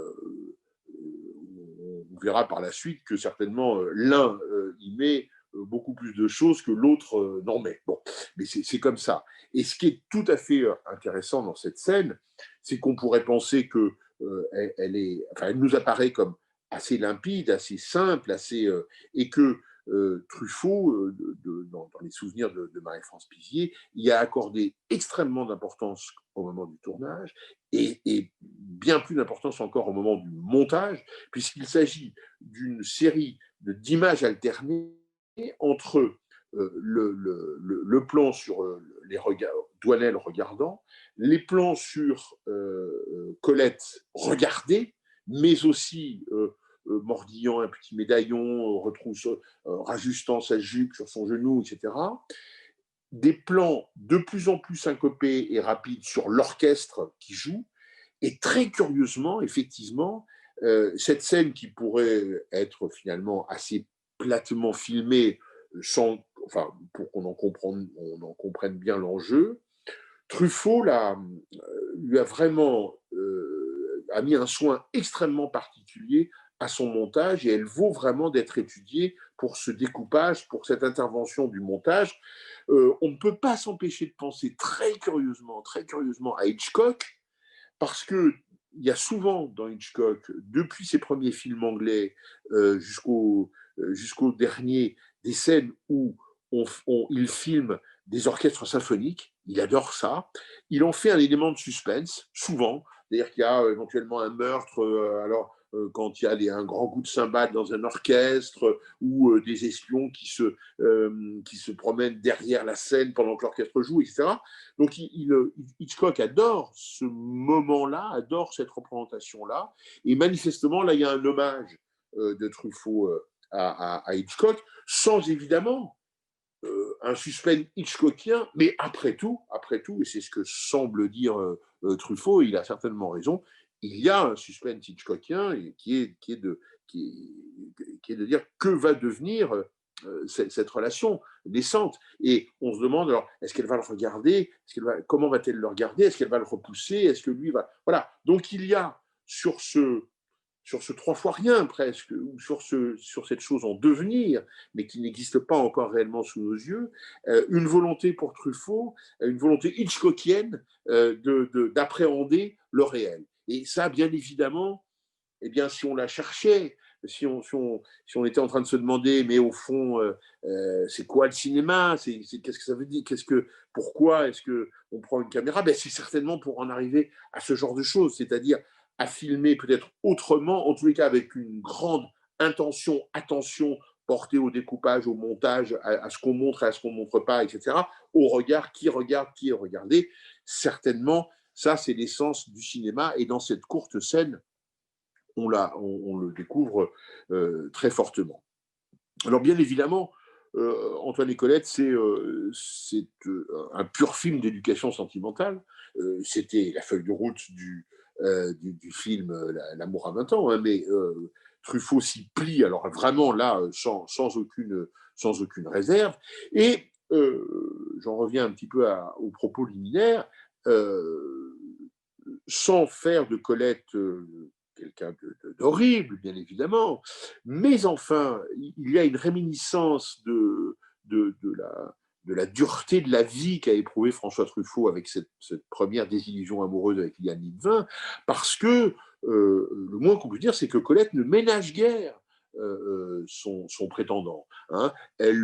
verra par la suite que certainement l'un y met beaucoup plus de choses que l'autre n'en met. Bon, mais c'est comme ça. Et ce qui est tout à fait intéressant dans cette scène, c'est qu'on pourrait penser que elle nous apparaît comme assez limpide, assez simple, et que Truffaut, dans les souvenirs de Marie-France Pizier, y a accordé extrêmement d'importance au moment du tournage, et bien plus d'importance encore au moment du montage, puisqu'il s'agit d'une série d'images alternées entre le plan sur les regards, Douanel regardant, les plans sur Colette regardée, mais aussi mordillant un petit médaillon, rajustant sa jupe sur son genou, etc. Des plans de plus en plus syncopés et rapides sur l'orchestre qui joue. Et très curieusement, effectivement, cette scène qui pourrait être finalement assez platement filmée, pour qu'on en comprenne bien l'enjeu, Truffaut lui a vraiment a mis un soin extrêmement particulier à son montage et elle vaut vraiment d'être étudiée pour ce découpage, pour cette intervention du montage. On ne peut pas s'empêcher de penser très curieusement à Hitchcock, parce qu'il y a souvent dans Hitchcock, depuis ses premiers films anglais jusqu'au dernier, des scènes où il filme des orchestres symphoniques. Il adore ça. Il en fait un élément de suspense, souvent. C'est-à-dire qu'il y a éventuellement un meurtre, quand il y a un grand coup de cymbale dans un orchestre, ou des espions qui se promènent derrière la scène pendant que l'orchestre joue, etc. Donc Hitchcock adore ce moment-là, adore cette représentation-là. Et manifestement, là, il y a un hommage de Truffaut à Hitchcock, sans évidemment un suspense hitchcockien, mais après tout, et c'est ce que semble dire Truffaut, et il a certainement raison, il y a un suspense hitchcockien qui est de dire que va devenir cette relation naissante. Et on se demande alors, est-ce qu'elle va le regarder, comment va-t-elle le regarder, est-ce qu'elle va le repousser, est-ce que lui va... Voilà, donc il y a sur ce trois fois rien presque, ou sur cette chose en devenir, mais qui n'existe pas encore réellement sous nos yeux, une volonté pour Truffaut, une volonté hitchcockienne d'appréhender le réel. Et ça, bien évidemment, eh bien, si on la cherchait, si on était en train de se demander, mais au fond, c'est quoi le cinéma, qu'est-ce que ça veut dire, pourquoi est-ce qu'on prend une caméra, ben, c'est certainement pour en arriver à ce genre de choses, c'est-à-dire à filmer peut-être autrement, en tous les cas avec une grande attention portée au découpage, au montage, à ce qu'on montre et à ce qu'on ne montre pas, etc., au regard, qui regarde, qui est regardé. Certainement, ça, c'est l'essence du cinéma, et dans cette courte scène, on le découvre très fortement. Alors bien évidemment, Antoine et Colette, c'est un pur film d'éducation sentimentale. C'était la feuille de route du film L'amour à 20 ans, hein, mais Truffaut s'y plie, alors vraiment là, sans aucune réserve. Et j'en reviens un petit peu aux propos liminaires, sans faire de Colette quelqu'un d'horrible, bien évidemment, mais enfin, il y a une réminiscence de la dureté de la vie qu'a éprouvé François Truffaut avec cette première désillusion amoureuse avec Liane Litvin, parce que le moins qu'on peut dire, c'est que Colette ne ménage guère son prétendant. Hein. Il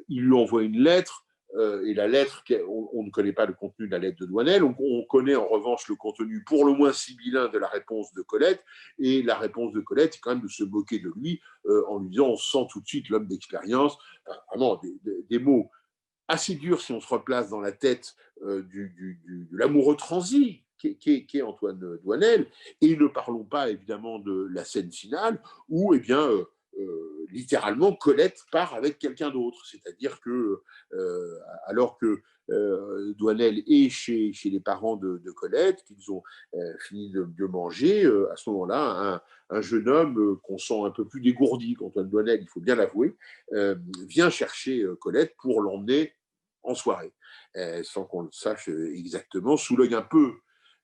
lui envoie une lettre, et la lettre, on ne connaît pas le contenu de la lettre de Douanel, on connaît en revanche le contenu pour le moins sibyllin de la réponse de Colette, et la réponse de Colette, c'est quand même de se moquer de lui en lui disant, on sent tout de suite l'homme d'expérience, enfin, vraiment des mots assez durs si on se replace dans la tête de l'amoureux transi qu'est Antoine Douanel, et ne parlons pas évidemment de la scène finale où, eh bien, littéralement, Colette part avec quelqu'un d'autre. C'est-à-dire que, alors que Douanel est chez les parents de Colette, qu'ils ont fini de manger, à ce moment-là, un jeune homme qu'on sent un peu plus dégourdi qu'Antoine Douanel, il faut bien l'avouer, vient chercher Colette pour l'emmener en soirée, sans qu'on le sache exactement, sous l'œil un peu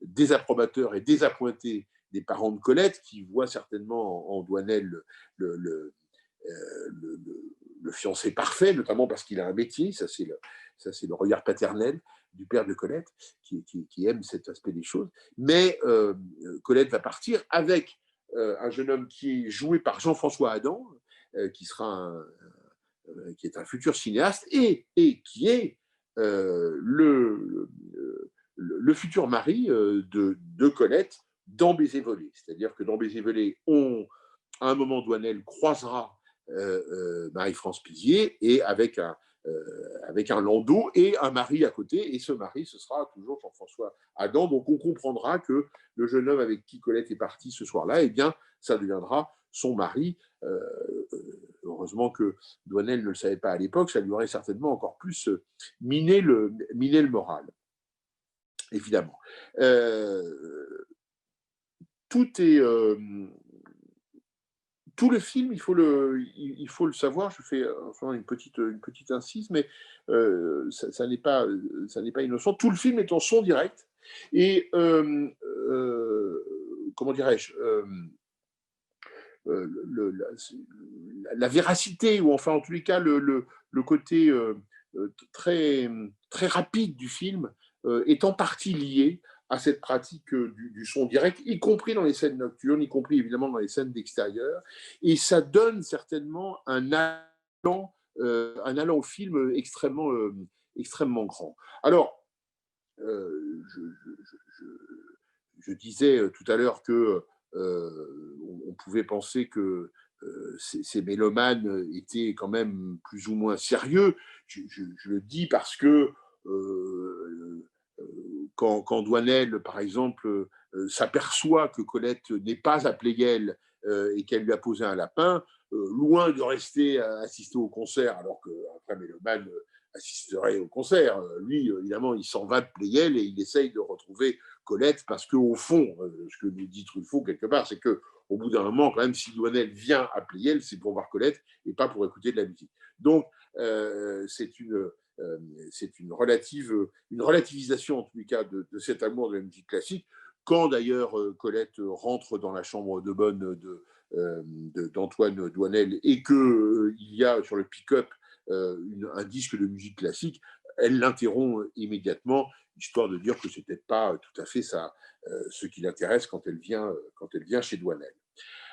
désapprobateur et désappointé des parents de Colette, qui voient certainement en Douanel le fiancé parfait, notamment parce qu'il a un métier, ça c'est le regard paternel du père de Colette, qui aime cet aspect des choses. Mais Colette va partir avec un jeune homme qui est joué par Jean-François Adam, qui est un futur cinéaste, et qui est le futur mari de Colette dans Baiser volé. C'est-à-dire que dans Baiser volé, à un moment, Douanel croisera Marie-France Pizier, et avec un landau et un mari à côté, et ce mari, ce sera toujours Jean-François Adam. Donc on comprendra que le jeune homme avec qui Colette est partie ce soir-là, eh bien, ça deviendra son mari. Heureusement que Douanel ne le savait pas à l'époque, ça lui aurait certainement encore plus miné le moral, évidemment. Tout est tout le film, il faut le savoir, je fais enfin, une petite incise, mais ça n'est pas innocent. Tout le film est en son direct et comment dirais-je la véracité, ou enfin en tous les cas le côté très rapide du film est en partie lié à cette pratique du son direct, y compris dans les scènes nocturnes, y compris évidemment dans les scènes d'extérieur. Et ça donne certainement un allant au film extrêmement grand. Alors, je disais tout à l'heure que on pouvait penser que ces mélomanes étaient quand même plus ou moins sérieux. Je le dis parce que quand Douanel, par exemple, s'aperçoit que Colette n'est pas à Pleyel et qu'elle lui a posé un lapin, loin de rester à assister au concert, alors qu'un mélomane assisterait au concert, lui, évidemment, il s'en va de Pleyel et il essaye de retrouver Colette parce qu'au fond, ce que nous dit Truffaut quelque part, c'est qu'au bout d'un moment, quand même, si Douanel vient à Pleyel, c'est pour voir Colette et pas pour écouter de la musique. Donc, c'est une relativisation, en tous les cas, de cet amour de la musique classique. Quand d'ailleurs Colette rentre dans la chambre de bonne d'Antoine Douanel et qu'il y a sur le pick-up un disque de musique classique, elle l'interrompt immédiatement, histoire de dire que ce n'était pas tout à fait ce qui l'intéresse quand elle vient chez Douanel.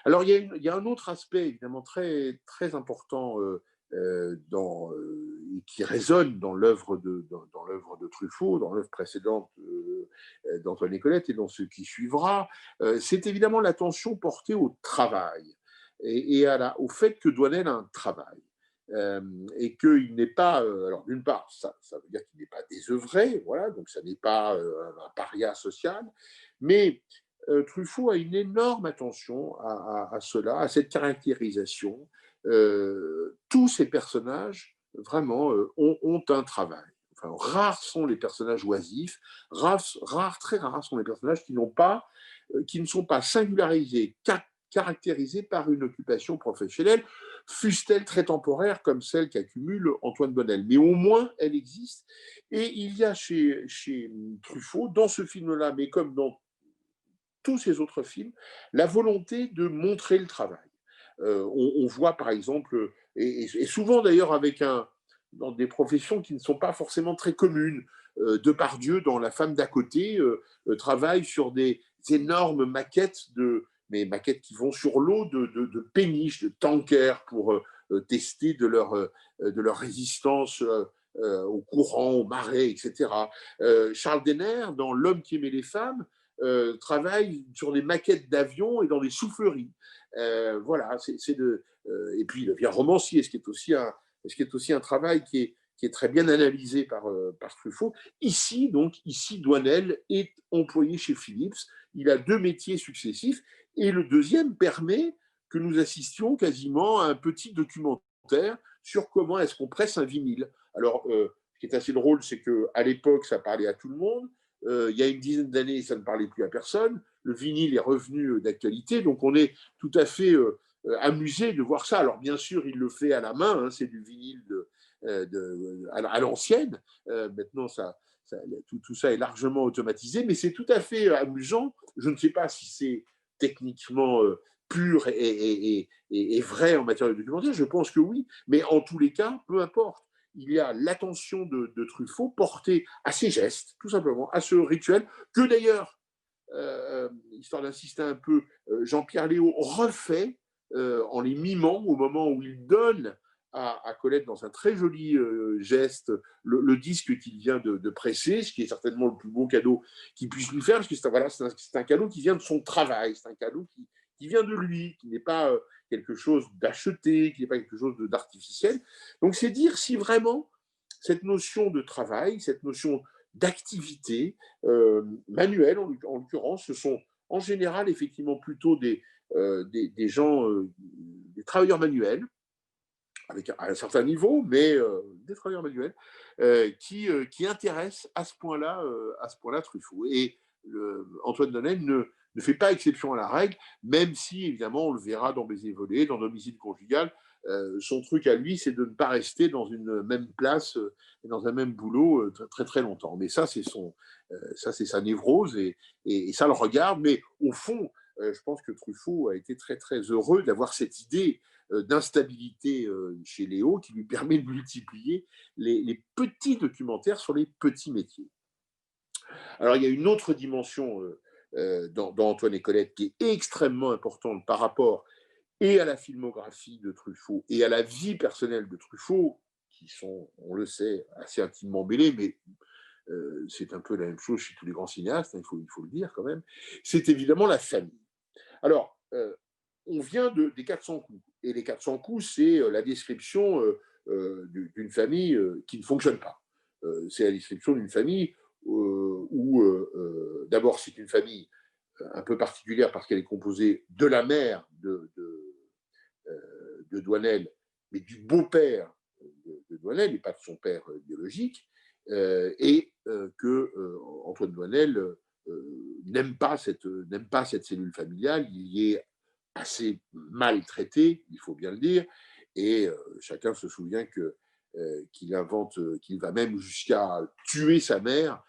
Alors, il y a un autre aspect évidemment très important qui résonne dans l'œuvre de Truffaut, dans l'œuvre précédente d'Antoine et Colette et dans ce qui suivra, c'est évidemment l'attention portée au travail et au fait que Douanel a un travail. Et qu'il n'est pas, alors d'une part, ça veut dire qu'il n'est pas désœuvré, voilà, donc ça n'est pas un paria social, mais Truffaut a une énorme attention à cela, à cette caractérisation. Tous ces personnages, vraiment, ont un travail. Enfin, rares sont les personnages oisifs, très rares sont les personnages qui ne sont pas singularisés, caractérisés par une occupation professionnelle, fût-elle très temporaire comme celle qu'accumule Antoine Bonnel. Mais au moins, elle existe. Et il y a chez Truffaut, dans ce film-là, mais comme dans tous ces autres films, la volonté de montrer le travail. On voit par exemple, et souvent d'ailleurs dans des professions qui ne sont pas forcément très communes, Depardieu, dans La femme d'à côté, travaille sur des énormes maquettes, mais maquettes qui vont sur l'eau, de péniches, de tankers, pour tester de leur résistance au courant, aux marées, etc. Charles Denner, dans L'homme qui aimait les femmes, travaille sur des maquettes d'avions et dans des souffleries. Voilà, et puis il devient romancier, ce qui est aussi un travail qui est très bien analysé par Truffaut. Ici, Douanel est employé chez Philips. Il a 2 métiers successifs et le deuxième permet que nous assistions quasiment à un petit documentaire sur comment est-ce qu'on presse un vinyle. Alors, ce qui est assez drôle, c'est qu'à l'époque, ça parlait à tout le monde. Il y a une dizaine d'années, ça ne parlait plus à personne. Le vinyle est revenu d'actualité, donc on est tout à fait amusé de voir ça. Alors bien sûr, il le fait à la main, hein, c'est du vinyle à l'ancienne. Maintenant, tout ça est largement automatisé, mais c'est tout à fait amusant. Je ne sais pas si c'est techniquement pur et vrai en matière de documentaire, je pense que oui, mais en tous les cas, peu importe. Il y a l'attention de Truffaut portée à ces gestes, tout simplement, à ce rituel, que d'ailleurs, histoire d'insister un peu, Jean-Pierre Léaud refait en les mimant au moment où il donne à Colette, dans un très joli geste, le disque qu'il vient de presser, ce qui est certainement le plus beau cadeau qu'il puisse lui faire, parce que c'est un cadeau qui vient de son travail, c'est un cadeau qui vient de lui, qui n'est pas quelque chose d'acheté, qui n'est pas quelque chose d'artificiel. Donc c'est dire si vraiment cette notion de travail, cette notion d'activité manuelle, en l'occurrence, ce sont en général effectivement plutôt des gens, des travailleurs manuels, avec un certain niveau, mais des travailleurs manuels, qui intéressent à ce point-là Truffaut. Et Antoine Donnel ne fait pas exception à la règle, même si, évidemment, on le verra dans Baiser volé, dans Domicile conjugal, son truc à lui, c'est de ne pas rester dans une même place et dans un même boulot très, très longtemps. Mais ça, c'est sa névrose et ça le regarde. Mais au fond, je pense que Truffaut a été très, très heureux d'avoir cette idée d'instabilité chez Léo qui lui permet de multiplier les petits documentaires sur les petits métiers. Alors, il y a une autre dimension dans Antoine et Colette qui est extrêmement importante par rapport et à la filmographie de Truffaut et à la vie personnelle de Truffaut, qui sont, on le sait, assez intimement mêlés, mais c'est un peu la même chose chez tous les grands cinéastes, hein, il faut le dire quand même, c'est évidemment la famille. Alors, on vient des 400 coups, et les 400 coups, c'est la description d'une famille qui ne fonctionne pas. C'est la description d'une famille où, d'abord, c'est une famille un peu particulière parce qu'elle est composée de la mère de Douanel, mais du beau-père de Douanel et pas de son père biologique, et que Antoine Douanel n'aime pas cette cellule familiale. Il y est assez maltraité, il faut bien le dire, et chacun se souvient qu'il va même jusqu'à tuer sa mère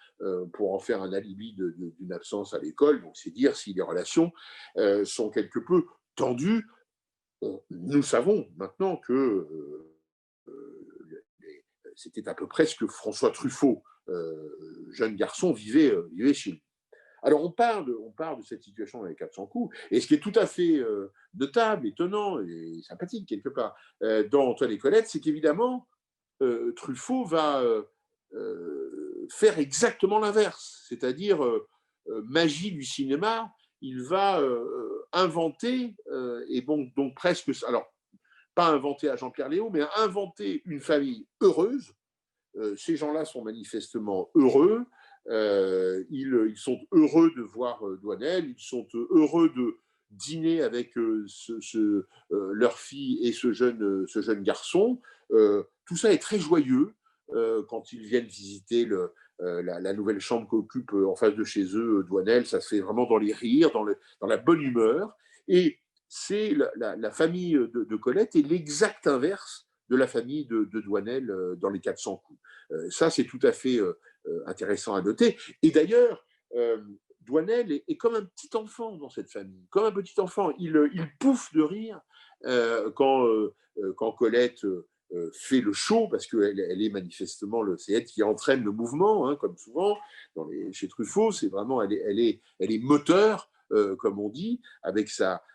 pour en faire un alibi d'une absence à l'école. Donc c'est dire si les relations sont quelque peu tendues. Nous savons maintenant que c'était à peu près ce que François Truffaut, jeune garçon, vivait chez lui. Alors, on parle de cette situation dans les 400 coups, et ce qui est tout à fait notable, étonnant et sympathique, quelque part, dans Antoine et Colette, c'est qu'évidemment, Truffaut va faire exactement l'inverse, c'est-à-dire magie du cinéma, il va inventer, et bon, donc presque, alors, pas inventer à Jean-Pierre Léaud, mais inventer une famille heureuse. Ces gens-là sont manifestement heureux. Ils sont heureux de voir Douanel, ils sont heureux de dîner avec leur fille et ce jeune garçon. Tout ça est très joyeux quand ils viennent visiter la nouvelle chambre qu'occupe en face de chez eux Douanel. Ça se fait vraiment dans les rires, dans la bonne humeur. Et c'est la famille de Colette est l'exact inverse de la famille de Douanel dans les 400 coups. Ça, c'est tout à fait intéressant à noter. Et d'ailleurs, Douanel est comme un petit enfant dans cette famille, comme un petit enfant. Il pouffe de rire quand Colette fait le show, parce qu'elle est manifestement, c'est elle qui entraîne le mouvement, hein, comme souvent chez Truffaut. C'est vraiment, elle est moteur, comme on dit, avec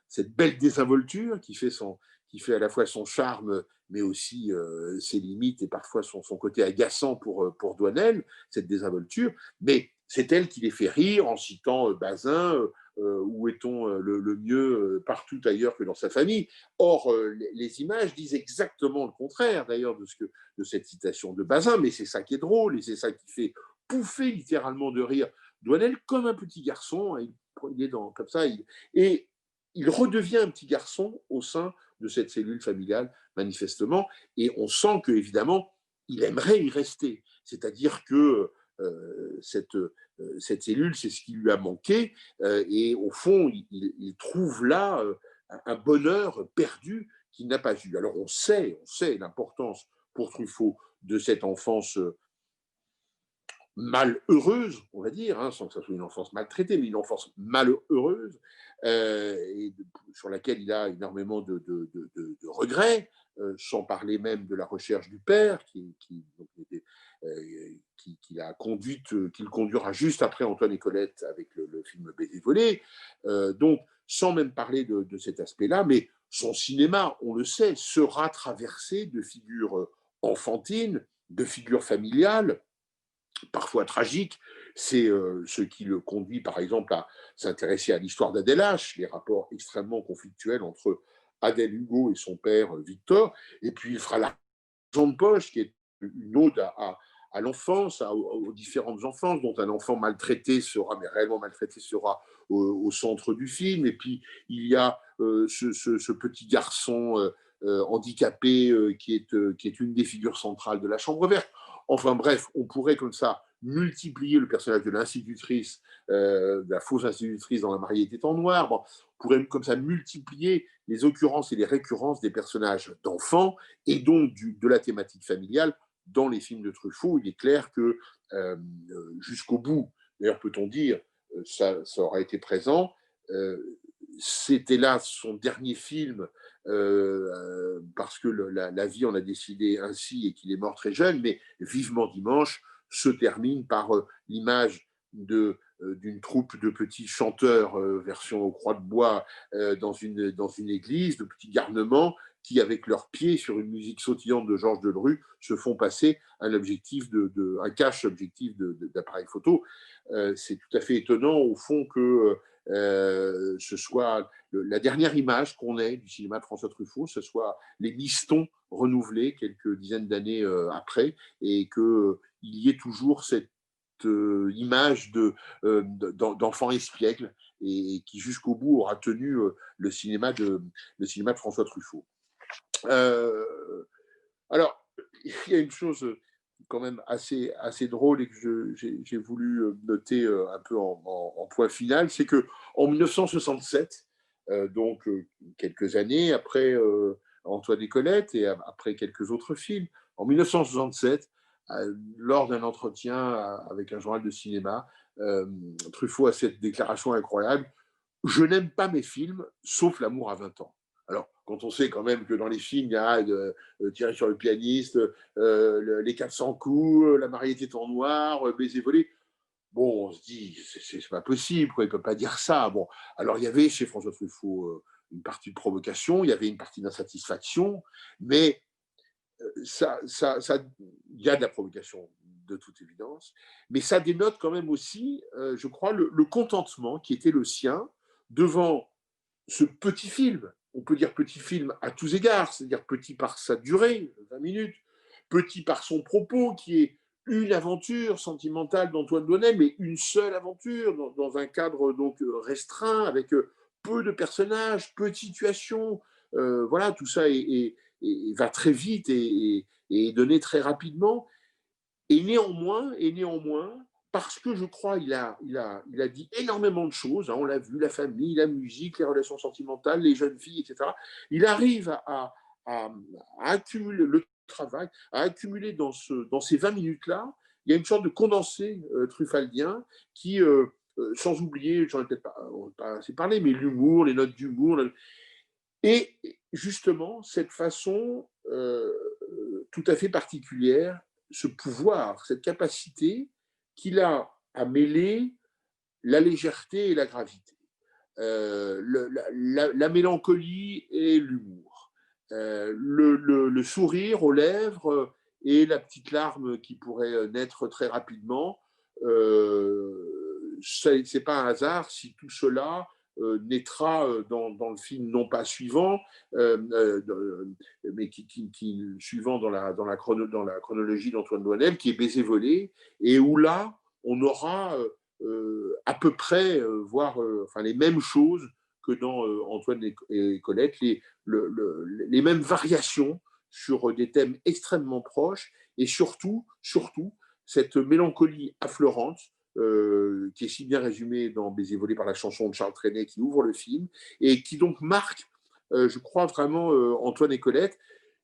cette belle désinvolture qui fait à la fois son charme, mais aussi ses limites et parfois son côté agaçant pour Douanel, cette désinvolture. Mais c'est elle qui les fait rire en citant Bazin, où est-on le mieux partout ailleurs que dans sa famille. Or, les images disent exactement le contraire, d'ailleurs, de cette citation de Bazin, mais c'est ça qui est drôle et c'est ça qui fait pouffer littéralement de rire Douanel comme un petit garçon. Il est comme ça, et il redevient un petit garçon au sein de cette cellule familiale, manifestement, et on sent qu'évidemment, il aimerait y rester. C'est-à-dire que cette cellule, c'est ce qui lui a manqué, et au fond, il trouve là un bonheur perdu qu'il n'a pas eu. Alors on sait l'importance pour Truffaut de cette enfance malheureuse, on va dire, hein, sans que ça soit une enfance maltraitée, mais une enfance malheureuse, sur laquelle il a énormément de regrets, sans parler même de la recherche du père, qui qu'il conduira juste après Antoine et Colette avec le film Baiser volé. Donc, sans même parler de cet aspect-là, mais son cinéma, on le sait, sera traversé de figures enfantines, de figures familiales, parfois tragique. C'est ce qui le conduit, par exemple, à s'intéresser à l'histoire d'Adèle H, les rapports extrêmement conflictuels entre Adèle Hugo et son père Victor. Et puis il fera l'argent de poche, qui est une ode à l'enfance, aux différentes enfances, dont un enfant maltraité sera, mais réellement maltraité, sera au centre du film. Et puis il y a ce petit garçon handicapé qui est une des figures centrales de la Chambre verte. Enfin bref, on pourrait comme ça multiplier le personnage de l'institutrice, de la fausse institutrice dans La mariée était en noir. Bon, on pourrait comme ça multiplier les occurrences et les récurrences des personnages d'enfants et donc de la thématique familiale dans les films de Truffaut. Il est clair que jusqu'au bout, d'ailleurs peut-on dire, ça aura été présent, c'était là son dernier film parce que la vie en a décidé ainsi et qu'il est mort très jeune, mais Vivement Dimanche se termine par l'image d'une troupe de petits chanteurs version aux croix de bois dans une église, de petits garnements qui, avec leurs pieds sur une musique sautillante de Georges Delerue, se font passer un cache objectif d'appareil photo. C'est tout à fait étonnant, au fond, que ce soit la dernière image qu'on ait du cinéma de François Truffaut, ce soit les listons renouvelés quelques dizaines d'années après, et qu'il y ait toujours cette image d'enfant espiègle et qui jusqu'au bout aura tenu le cinéma de François Truffaut. Alors, il y a une chose quand même assez drôle et que j'ai voulu noter un peu en point final, c'est qu'en 1967, donc quelques années après Antoine et Colette et après quelques autres films, en 1967, lors d'un entretien avec un journal de cinéma, Truffaut a cette déclaration incroyable: je n'aime pas mes films, sauf L'amour à 20 ans. Alors, quand on sait quand même que dans les films, il y a Tirer sur le pianiste, Les 400 coups, La mariée était en noir, Baiser volé, bon, on se dit, c'est pas possible, quoi, il ne peut pas dire ça. Bon, alors il y avait chez François Truffaut une partie de provocation, il y avait une partie d'insatisfaction, mais il y a de la provocation, de toute évidence, mais ça dénote quand même aussi, je crois, le contentement qui était le sien devant ce petit film. On peut dire petit film à tous égards, c'est-à-dire petit par sa durée, 20 minutes, petit par son propos, qui est une aventure sentimentale d'Antoine Doinel, mais une seule aventure, dans un cadre donc restreint, avec peu de personnages, peu de situations. Voilà, tout ça va très vite et est donné très rapidement. Et néanmoins, parce que je crois il a dit énormément de choses, hein, on l'a vu, la famille, la musique, les relations sentimentales, les jeunes filles, etc. Il arrive à accumuler le travail, à accumuler dans ces 20 minutes-là, il y a une sorte de condensé truffaldien qui, sans oublier, j'en ai peut-être pas assez parlé, mais l'humour, les notes d'humour, et justement cette façon tout à fait particulière, ce pouvoir, cette capacité qu'il a à mêler la légèreté et la gravité, la mélancolie et l'humour, le sourire aux lèvres et la petite larme qui pourrait naître très rapidement. C'est pas un hasard si tout cela naîtra dans le film non pas suivant, mais suivant dans la chronologie d'Antoine Doinel, qui est Baiser volé, et où là, on aura à peu près, voire enfin, les mêmes choses que dans Antoine et Colette, les mêmes variations sur des thèmes extrêmement proches, et surtout, cette mélancolie affleurante qui est si bien résumée dans Baiser volé par la chanson de Charles Trenet qui ouvre le film, et qui donc marque, je crois vraiment, Antoine et Colette,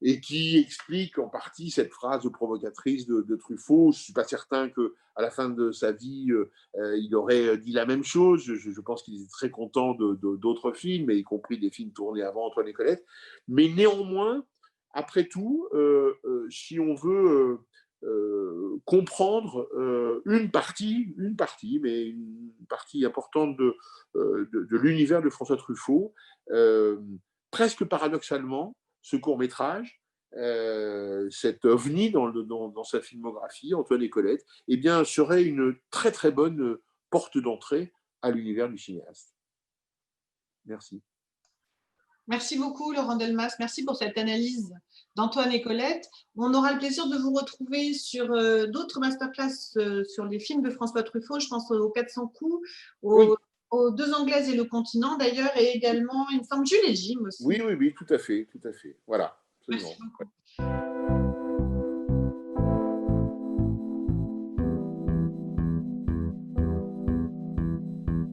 et qui explique en partie cette phrase provocatrice de Truffaut. Je ne suis pas certain qu'à la fin de sa vie, il aurait dit la même chose. Je pense qu'il était très content d'autres films, y compris des films tournés avant Antoine et Colette. Mais néanmoins, après tout, si on veut comprendre une partie, mais une partie importante de l'univers de François Truffaut, presque paradoxalement, ce court-métrage, cet ovni dans sa filmographie, Antoine et Colette, eh bien, serait une très très bonne porte d'entrée à l'univers du cinéaste. Merci. Merci beaucoup, Laurent Delmas. Merci pour cette analyse d'Antoine et Colette. On aura le plaisir de vous retrouver sur d'autres masterclass sur les films de François Truffaut. Je pense aux 400 coups, aux Deux Anglaises et le continent d'ailleurs, et également, il me semble, Jules et Jim aussi. Oui, tout à fait. Voilà. Merci beaucoup.